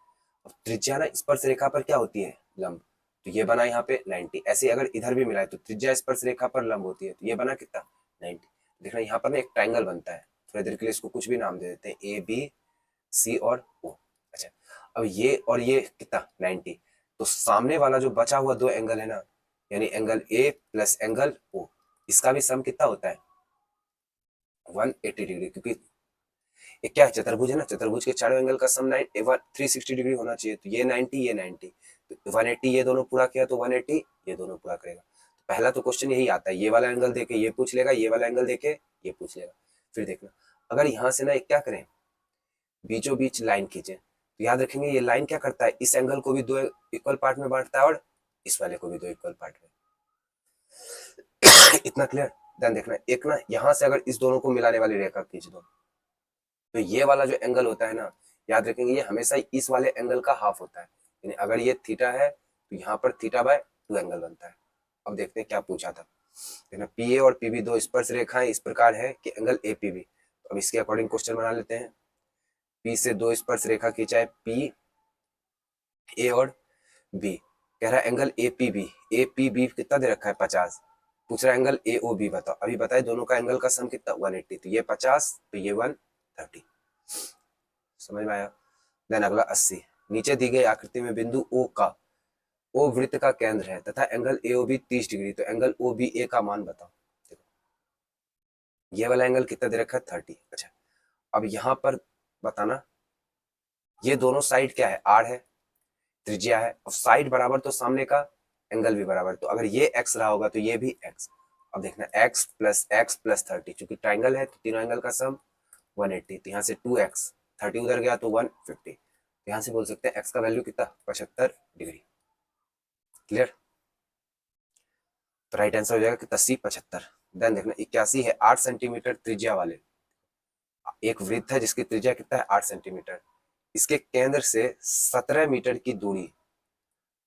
और त्रिज्या ना स्पर्श रेखा पर क्या होती है, लंब, तो ये बना यहाँ पे 90। ऐसे अगर इधर भी मिला है तो त्रिज्या स्पर्श रेखा पर लंब होती है, तो ये बना कितना, 90। देखना यहाँ पर ना एक ट्रायंगल बनता है, थोड़ी देर के लिए इसको कुछ भी नाम दे देते हैं, ABC और O। अच्छा अब ये और ये कितना, 90, तो सामने वाला जो बचा हुआ दो एंगल है ना, यानी angle A plus angle O, इसका भी सम कितना होता है, 180 डिग्री, क्योंकि ये क्या है, चतुर्भुज है ना, चतुर्भुज के चारों एंगल का सम 360 डिग्री होना चाहिए, तो ये 90 ये 90, तो 180 ये दोनों पूरा किया तो 180 ये दोनों पूरा करेगा। तो पहला तो क्वेश्चन यही आता है, ये वाला एंगल देके ये पूछ लेगा, ये वाला एंगल देके ये पूछ लेगा। फिर देखना अगर यहाँ से ना एक क्या करें, बीचों बीच लाइन खींचे, तो याद रखेंगे ये लाइन क्या करता है, इस एंगल को भी दो इक्वल पार्ट में बांटता है और इस वाले को भी दो इक्वल पार्ट में। इतना क्लियर? ध्यान देखना, एक ना यहाँ से अगर इस दोनों को मिलाने वाली रेखा खींच दो, तो ये वाला जो एंगल होता है ना, याद रखेंगे ये हमेशा इस वाले एंगल का हाफ होता है, यानी अगर ये थीटा है तो यहाँ पर थीटा बाय 2 एंगल बनता है। अब देखते हैं क्या पूछा था, देखना PA और PB दो स्पर्श रेखाएं इस प्रकार है कि एंगल APB, तो अब इसके अकॉर्डिंग क्वेश्चन बना लेते हैं। P से दो स्पर्श रेखा खींचा है, PA और B, कह रहा है एंगल APB कितना दे रखा है, 50, पूछ रहा है एंगल AOB बताओ। अभी बताए दोनों का एंगल का सम कितना, 180, तो ये 50 तो ये 130। समझ में आया? देन अगला 80, नीचे दी गई आकृति में बिंदु O वृत्त का केंद्र है तथा एंगल AOB 30 डिग्री, तो एंगल OBA का मान बताओ। देखो ये वाला एंगल कितना दे रखा है, 30। अच्छा अब यहाँ पर बताना, ये दोनों साइड क्या है, R है, त्रिज्या है, और साइड बराबर तो सामने का एंगल भी बराबर, तो अगर ये x रहा होगा तो ये भी x। अब देखना x प्लस 30, चूंकि ट्राइंगल है तो तीनों एंगल का सम 180, तो यहाँ से 2x, 30 उधर गया तो 150, तो यहाँ से बोल सकते हैं x का वैल्यू कितना, 75 डिग्री। क्लियर? तो राइट आंसर हो जाएगा कितना, C 75। देन देखना 81 है, 8 सेंटीमीटर त्रिज्या वाले एक वृत्त है जिसकी त्रिज्या कितना है, 8 सेंटीमीटर, इसके केंद्र से 17 मीटर की दूरी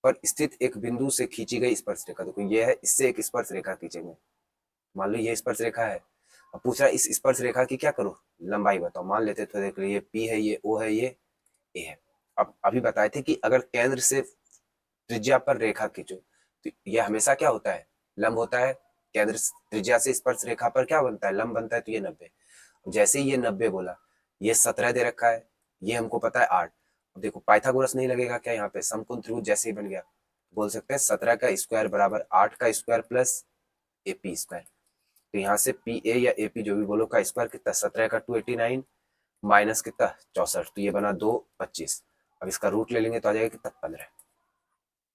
पर स्थित एक बिंदु से खींची गई स्पर्श रेखा, देखो ये है, इससे एक स्पर्श रेखा खींचेंगे, मान लो ये स्पर्श रेखा है। अब पूछ रहा है इस स्पर्श रेखा की क्या करो, लंबाई बताओ, मान लेते थोड़े देर के लिए, ये P है, ये O है, ये ए है। अब अभी बताए थे कि अगर केंद्र से त्रिज्या पर रेखा खींचो तो यह हमेशा क्या होता है, लंब होता है। केंद्र त्रिज्या से स्पर्श रेखा पर क्या बनता है, लंब बनता है, तो ये 90। जैसे ही ये 90 बोला, ये 17 दे रखा है, ये हमको पता है 8। देखो पाइथागोरस नहीं लगेगा क्या यहाँ पे, समकोण त्रिभुज जैसे ही बन गया, बोल सकते हैं 17 का स्क्वायर बराबर 8 का स्क्वायर प्लस एपी स्क्वायर। तो यहाँ से पी ए या एपी जो भी बोलो का स्क्वायर कितना, 17 का 289 माइनस कितना 64, तो ये बना 225। अब इसका रूट ले लेंगे तो आ जाएगा कितना 15।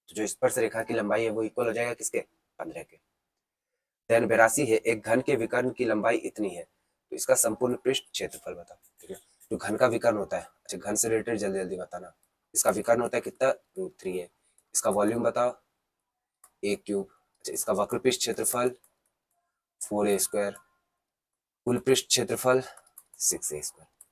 तो जो स्पर्श रेखा की लंबाई है वो इक्वल हो जाएगा किसके, 15 के। देन 82 है, एक घन के विकर्ण की लंबाई इतनी है, तो इसका संपूर्ण पृष्ठ क्षेत्रफल बताओ। ठीक है, जो घन का विकर्ण होता है, अच्छा घन से रिलेटेड जल्दी जल्दी बताना। इसका विकर्ण होता है कितना, √3 है। इसका वॉल्यूम बताओ, ए क्यूब। अच्छा इसका वक्र पृष्ठ क्षेत्रफल 4a², कुल पृष्ठ क्षेत्रफल 6a²।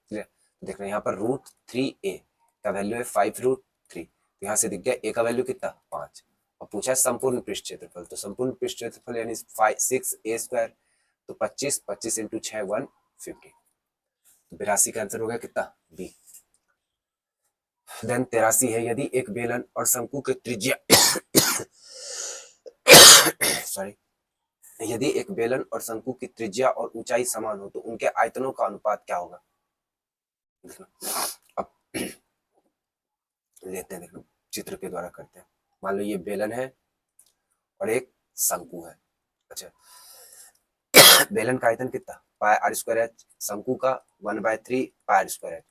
ठीक है, देख रहे हैं यहाँ पर √3a का वैल्यू है 5√3, तो यहाँ से दिख गया ए का वैल्यू कितना 5। और पूछा है संपूर्ण पृष्ठ क्षेत्रफल, तो संपूर्ण पृष्ठ क्षेत्रफल यानी 6a², तो 25, 25 इंटू 6 150, तो 82 का आंसर हो गया कितना बी। देन 83 है, यदि एक बेलन और शंकु की त्रिज्या सॉरी, यदि एक बेलन और शंकु की त्रिज्या और ऊंचाई समान हो तो उनके आयतनों का अनुपात क्या होगा। अब लेते हैं, देखो चित्र के द्वारा करते हैं। मान लो ये बेलन है और एक शंकु है। अच्छा बेलन का आयतन कितना, पाई r² h, शंकु का 1/3 पाई r²।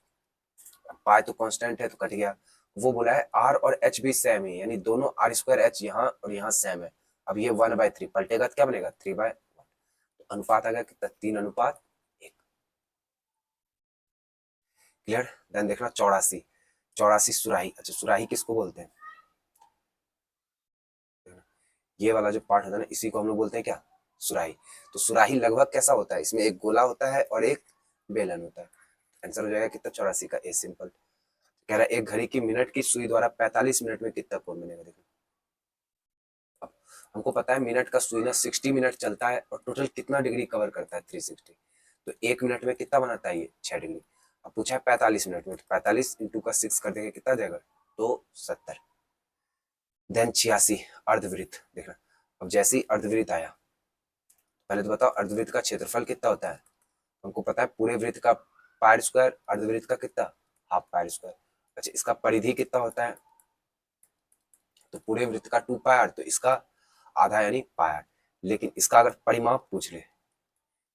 पाई तो कांस्टेंट है तो कट गया। वो बोला है r और h भी सेम है, यानी दोनों r² h यहाँ और यहाँ सेम है। अब ये 1/3 पलटेगा तो क्या बनेगा 3/1, तो अनुपात आ गया कितना 3:1। क्लियर। देन देखना 84, 84 सुराही। अच्छा सुराही किसको बोलते हैं, ये वाला जो पार्ट होता है ना, इसी को हम लोग बोलते हैं क्या, सुराही। तो सुराही लगभग कैसा होता है, इसमें एक गोला होता है और एक बेलन होता है। आंसर हो जाएगा कितना 84 का ए सिंपल। कह रहा है एक घड़ी की मिनट की सुई द्वारा 45 मिनट में कितना कोण बनेगा। देखो अब हमको पता है मिनट का सुई ना 60 मिनट चलता है और टोटल कितना डिग्री कवर करता है 360, तो एक मिनट में कितना बनाता है ये 6 डिग्री। अब पूछा है 45 मिनट में, तो 45 इंटू का 6 कर देंगे कितना जाएगा 270। देन 86 अर्धवृत्त। देखना अब जैसे ही अर्धवृत्त आया, पहले तो बताओ अर्धवृत्त का क्षेत्रफल कितना होता है, हमको पता है पूरे वृत्त का पाई², अर्धवृत्त का कितना हाफ पाई²। अच्छा इसका परिधि कितना होता है, तो पूरे वृत्त का 2πr, तो इसका आधा यानी πr। लेकिन इसका अगर परिमाप पूछ ले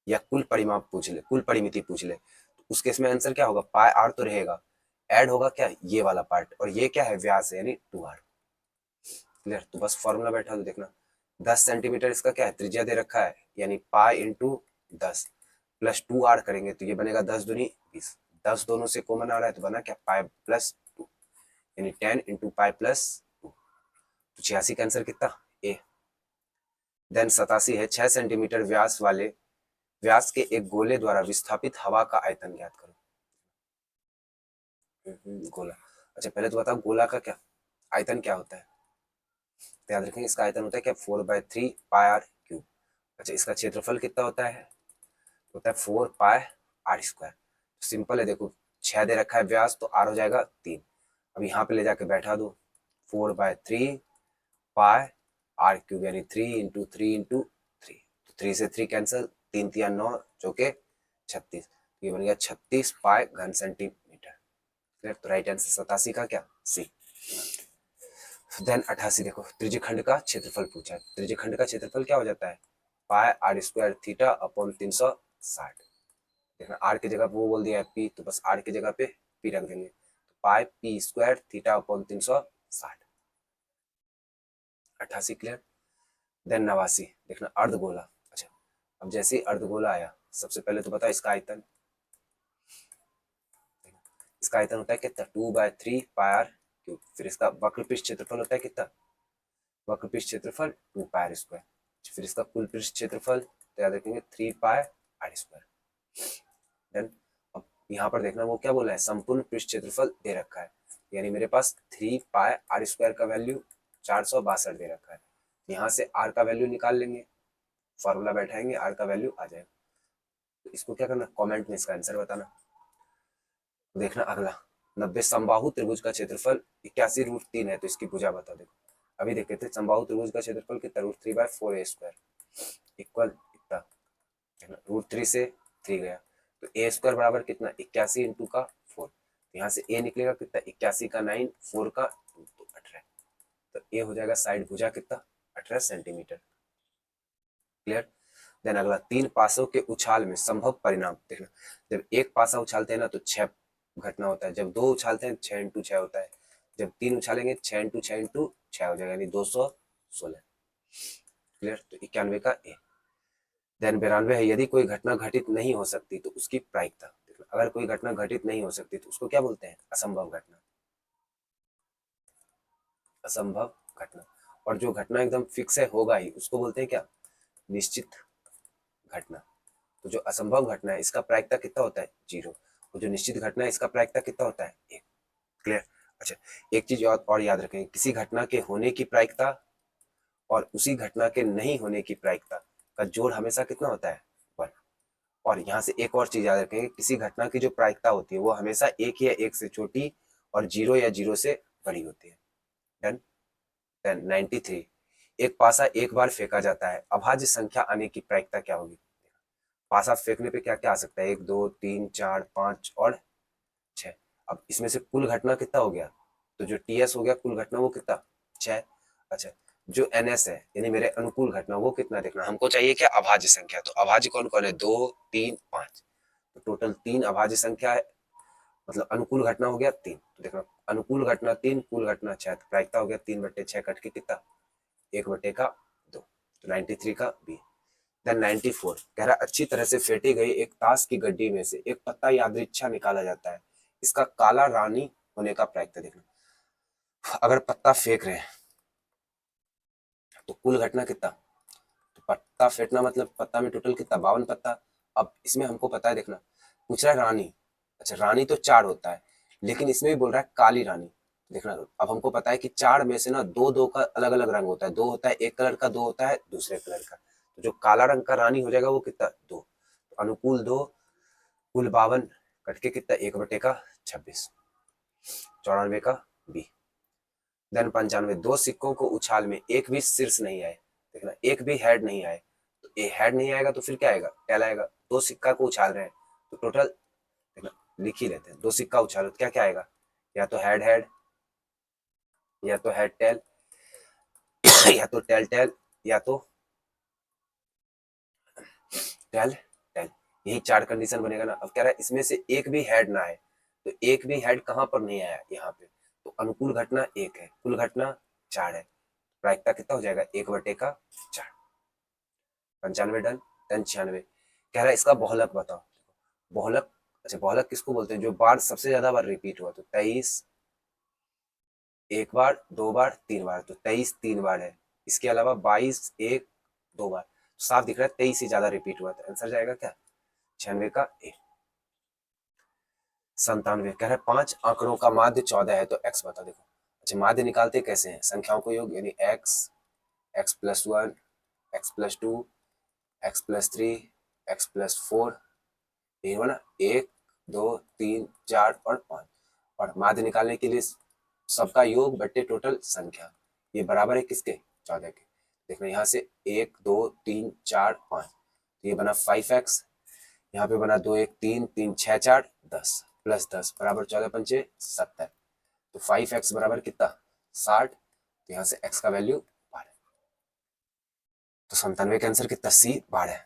या कुल परिमाप पूछ ले, कुल परिमिति पूछ ले, तो उस केस में आंसर क्या होगा, πr तो रहेगा, ऐड होगा क्या ये वाला पार्ट, और ये क्या है व्यास है यानी 2r। क्लियर, तो बस फॉर्मूला बैठा तो देखना 10 सेंटीमीटर इसका क्या है त्रिज्या दे रखा है, यानी पाई इंटू 10 प्लस 2r करेंगे तो ये बनेगा 10 दूनी 20। 10 दोनों से कॉमन आ रहा है तो बना क्या पाई प्लस 2, यानी 10 इंटू पाई प्लस 2। तो 86 का आंसर कितना ए। देन 87 है, 6 सेंटीमीटर व्यास के एक गोले द्वारा विस्थापित हवा का आयतन ज्ञात करो। गोला। अच्छा पहले तो बताओ गोला का क्या आयतन क्या होता है, तो याद रखेंगे इसका आयतन होता है क्या 4/3 पाई आर क्यूब। अच्छा इसका क्षेत्रफल कितना होता है 4 पाई r²। सिंपल है, देखो 6 दे रखा है व्यास, तो r हो जाएगा 3। अब यहाँ पे ले जाके बैठा दो 4/3 पाई r³ यानी 3 इंटू 3 इंटू 3, तो 3 से 3 कैंसिल, 3 3 9 जो के 36, ये बन गया 36 पाई घन सेंटीमीटर। तो राइट आंसर 87 का क्या सी। देन 88 देखो त्रिज्यखंड का क्षेत्रफल पूछा है। त्रिज्यखंड का क्षेत्रफल क्या हो जाता है पाई r² थीटा अपॉन 360। देखना आर की जगह पे वो बोल दिया है पी, तो बस आर की जगह पे पी रख देंगे, तो pi p² theta upon 360। 88 clear. Then 89 देखना अर्धगोला। अच्छा अब जैसे ही अर्धगोला आया, सबसे पहले तो बता इसका आयतन, इसका आयतन होता है कितना 2/3 पाई आर क्यूब। फिर इसका वक्र पृष्ठ क्षेत्रफल होता है कितना, वक्र पृष्ठ क्षेत्रफल 2 पाई r²। फिर इसका कुल पृष्ठ क्षेत्रफल तो याद रखेंगे 3 पाई r²। देन अब यहाँ पर देखना वो क्या बोला है संपूर्ण पृष्ठ क्षेत्रफल दे रखा है, यानी मेरे पास 3 पाई r² का वैल्यू 462 दे रखा है। यहाँ से r का वैल्यू निकाल लेंगे, फॉर्मूला बैठाएंगे r का वैल्यू आ जाएगा। तो इसको क्या करना कमेंट में इसका आंसर बताना। देखना अगला 90 समबाहु त्रिभुज का क्षेत्रफल 81√3 है, तो इसकी भुजा बता। देखो अभी देखे थे समबाहु त्रिभुज का क्षेत्रफल कितना, √3/4a² इक्वल इतना, √3 से 3 गया तो a² बराबर कितना, 81 इंटू का 4, यहाँ से a निकलेगा कितना, 81 का 9, 4 का 2 तो 18, तो a हो जाएगा साइड भुजा कितना, 18 सेंटीमीटर। क्लियर। देन अगला, 3 पासों के उछाल में संभव परिणाम। देखना जब एक पासा उछालते हैं ना तो 6 घटना होता है, जब 2 उछालते हैं 6 इंटू 6 होता है, जब 3 उछालेंगे 6 इंटू 6 इंटू 6 हो जाएगा, यानी 216। क्लियर। तो 91 का ए। देन 92 है, यदि कोई घटना घटित नहीं हो सकती तो उसकी प्रायिकता। अगर कोई घटना घटित नहीं हो सकती तो उसको क्या बोलते हैं, असंभव घटना। असंभव घटना। और जो घटना एकदम फिक्स है, होगा ही, उसको बोलते हैं क्या, निश्चित घटना। तो जो असंभव घटना है इसका प्रायिकता कितना होता है, 0, और जो निश्चित घटना है इसका प्रायिकता कितना होता है, 1। क्लियर। अच्छा, एक चीज और याद रखें, किसी घटना के होने की प्रायिकता और उसी घटना के नहीं होने की प्रायिकता का जोड़ हमेशा कितना होता है, 1। और यहाँ से एक और चीज याद रखेंगे, किसी घटना की जो प्रायिकता होती है वो हमेशा 1 या 1 से छोटी और 0 या 0 से बड़ी होती है। डन। देन 93, एक पासा एक बार फेंका जाता है, अभाज्य संख्या आने की प्रायिकता क्या होगी। पासा फेंकने पे क्या क्या आ सकता है, 1 2 3 4 5 और 6। अब इसमें से कुल घटना कितना हो गया, तो जो टीएस हो गया कुल घटना वो कितना, 6। अच्छा, जो एनएस है यानी मेरे अनुकूल घटना वो कितना, देखना हमको चाहिए क्या, अभाज्य संख्या। तो अभाज्य कौन कौन है, 2 3 5, तो टोटल 3 अभाज्य संख्या है, मतलब अनुकूल घटना हो गया 3। तो देखना अनुकूल घटना 3, कुल घटना 6, तो प्रायिकता हो गया 3/6 कट के कितना, 1/2। तो 93 का बी। देन 94 कह रहा, अच्छी तरह से फेंटी गई एक ताश की गड्डी में से एक पत्ता यादृच्छा निकाला जाता है, इसका काला रानी होने का प्रायिकता। देखना अगर पत्ता फेंक रहे हैं तो कुल घटना कितना, तो पत्ता फेंकना मतलब पत्ता में टोटल कितना, 52 पत्ता। अब इसमें हमको पता है, देखना पूछ रहा है रानी। अच्छा, रानी तो 4 होता है, लेकिन इसमें भी बोल रहा है काली रानी। देखना अब हमको पता है कि 4 में से ना 2 2 का अलग अलग रंग होता है, 2 होता है एक कलर का, 2 होता है दूसरे कलर का। तो जो काला रंग का रानी हो जाएगा वो कितना, 2। तो अनुकूल 2, कुल 52 कट के कितना, 1/26। 94 का बी। देन 95, 2 सिक्कों को उछाल में एक भी शीर्ष नहीं आए। देखना एक भी हेड नहीं आए, तो ये हेड नहीं आएगा तो फिर क्या आएगा, टेल आएगा। 2 सिक्का को उछाल रहे हैं तो टोटल देखना लिख ही लेते हैं, 2 सिक्का उछालो तो क्या क्या आएगा, या तो हेड हेड, या तो हेड टेल, या तो टेल टेल, या तो टेल टेल। यही 4 कंडीशन बनेगा ना। अब कह रहा है इसमें से एक भी हेड ना आए, तो एक भी हेड कहां पर नहीं आया, यहाँ पे। तो अनुकूल घटना 1 है, कुल घटना 4 है, प्रायिकता कितना हो जाएगा, 1/4। 95 डन। डन 96 कह रहा है इसका बहुलक बताओ। बहुलक, अच्छा बहुलक किसको बोलते हैं, जो बार सबसे ज्यादा बार रिपीट हुआ। तो 23 एक बार, 2 बार, 3 बार, तो 23 3 बार है। इसके अलावा 22 1 2 बार, साफ दिख रहा है 23 ही ज्यादा रिपीट हुआ। तो आंसर जाएगा क्या, 96 का ए। 97 कह रहा है 5 आंकड़ों का माध्य 14 है तो एक्स बता। देखो अच्छा, माध्य निकालते कैसे हैं, संख्याओं को योग, यानी x, x+1, x+2, x+3, x+4, ये हुआ ना, 1 2 3 4 और 5। और माध्य निकालने के लिए सबका योग बट्टे टोटल संख्या, ये बराबर है किसके, 14 के। देखना यहाँ से 1 2 3 4 5, तो ये बना 5x, यहाँ पे बना 2 1 3 3 6 4 10 प्लस 10 बराबर 14 पंचे 70। तो 5x बराबर कितना, 60। तो यहाँ से x का वैल्यू 12। तो 97 का आंसर कितना, सी 12।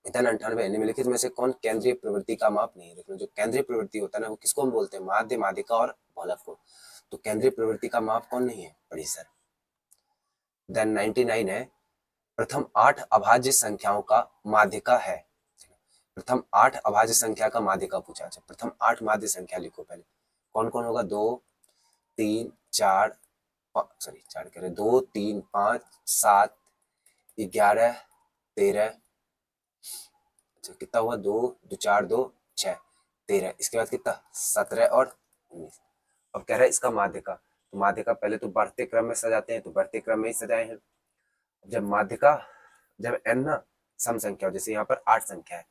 इधर 98 निम्नलिखित में से कौन केंद्रीय प्रवृत्ति का माप नहीं है। देखो जो केंद्रीय प्रवृत्ति होता है ना, वो किसको हम बोलते हैं, माध्य, माध्यिका और बहुलक को। तो केंद्रीय प्रवृत्ति का माप कौन नहीं है, परिसर। देन 99 है, प्रथम 8 अभाज्य संख्याओं का माध्यिका है। प्रथम 8 अभाज्य संख्या का माध्यिका पूछा। अच्छा, प्रथम 8 माध्य संख्या लिखो पहले, कौन कौन होगा, 2 3 4 सॉरी 4 कह रहे, 2 3 5 7 11 13। अच्छा कितना हुआ, 2 2 4 2 6 13। इसके बाद कितना, 17 और 19। अब कह रहा है इसका माध्यिका। तो माध्यिका पहले तो बढ़ते क्रम में सजाते हैं, तो बढ़ते क्रम में ही सजाए हैं। जब माध्यिका, जब n ना सम संख्या हो, जैसे यहाँ पर 8 संख्या है,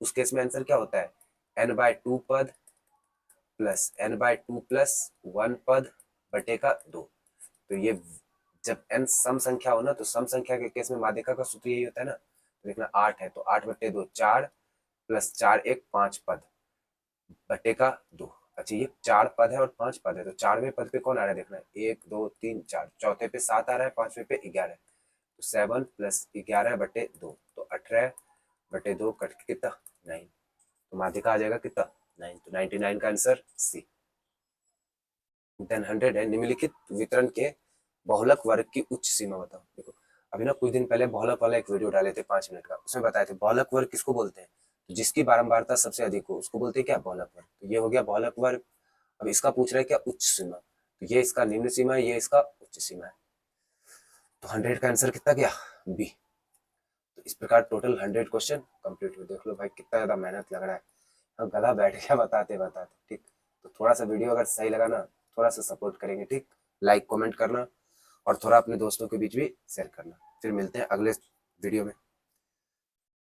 उस केस में आंसर क्या होता है, n/2 पद प्लस n/2 प्लस 1 पद बटे का 2। तो ये जब n सम संख्या हो ना, तो सम संख्या के केस में माध्यिका का सूत्र यही होता है ना। तो देखना 8 है तो 8/2 4 प्लस 4 1 5 पद बटे का 2। अच्छा ये 4 पद है और 5 पद है, तो 4वें पद पे कौन आ रहा है देखना, 1 2 3 4, चौथे पे 7 आ रहा है, 5वें पे 11 है, तो 7 प्लस 11/2, तो 18/2 कट के कितना 9। तो माध्यिका आ जाएगा कितना 9, तो 99 का आंसर सी। देन 100 है, निम्नलिखित वितरण के बहुलक वर्ग की उच्च सीमा बताओ। देखो अभी ना कुछ दिन पहले बहुलक वाला एक वीडियो डाले थे 5 मिनट का, उसमें बताए थे बहुलक वर्ग किसको बोलते हैं, तो जिसकी बारंबारता सबसे अधिक हो उसको बोलते हैं क्या, बहुलक वर्ग। तो ये हो गया बहुलक वर्ग। अब इसका पूछ रहा है क्या, उच्च सीमा, तो ये इसका निम्न सीमा है, ये इसका उच्च सीमा है। तो 100 का आंसर कितना गया, बी। तो इस प्रकार टोटल 100 क्वेश्चन कंप्लीट हुए। देख लो भाई कितना ज्यादा मेहनत लग रहा है, हाँ गला बैठ गया बताते बताते। ठीक, तो थोड़ा सा वीडियो अगर सही लगा ना, थोड़ा सा सपोर्ट करेंगे, ठीक, लाइक कमेंट करना और थोड़ा अपने दोस्तों के बीच भी शेयर करना। फिर मिलते हैं अगले वीडियो में।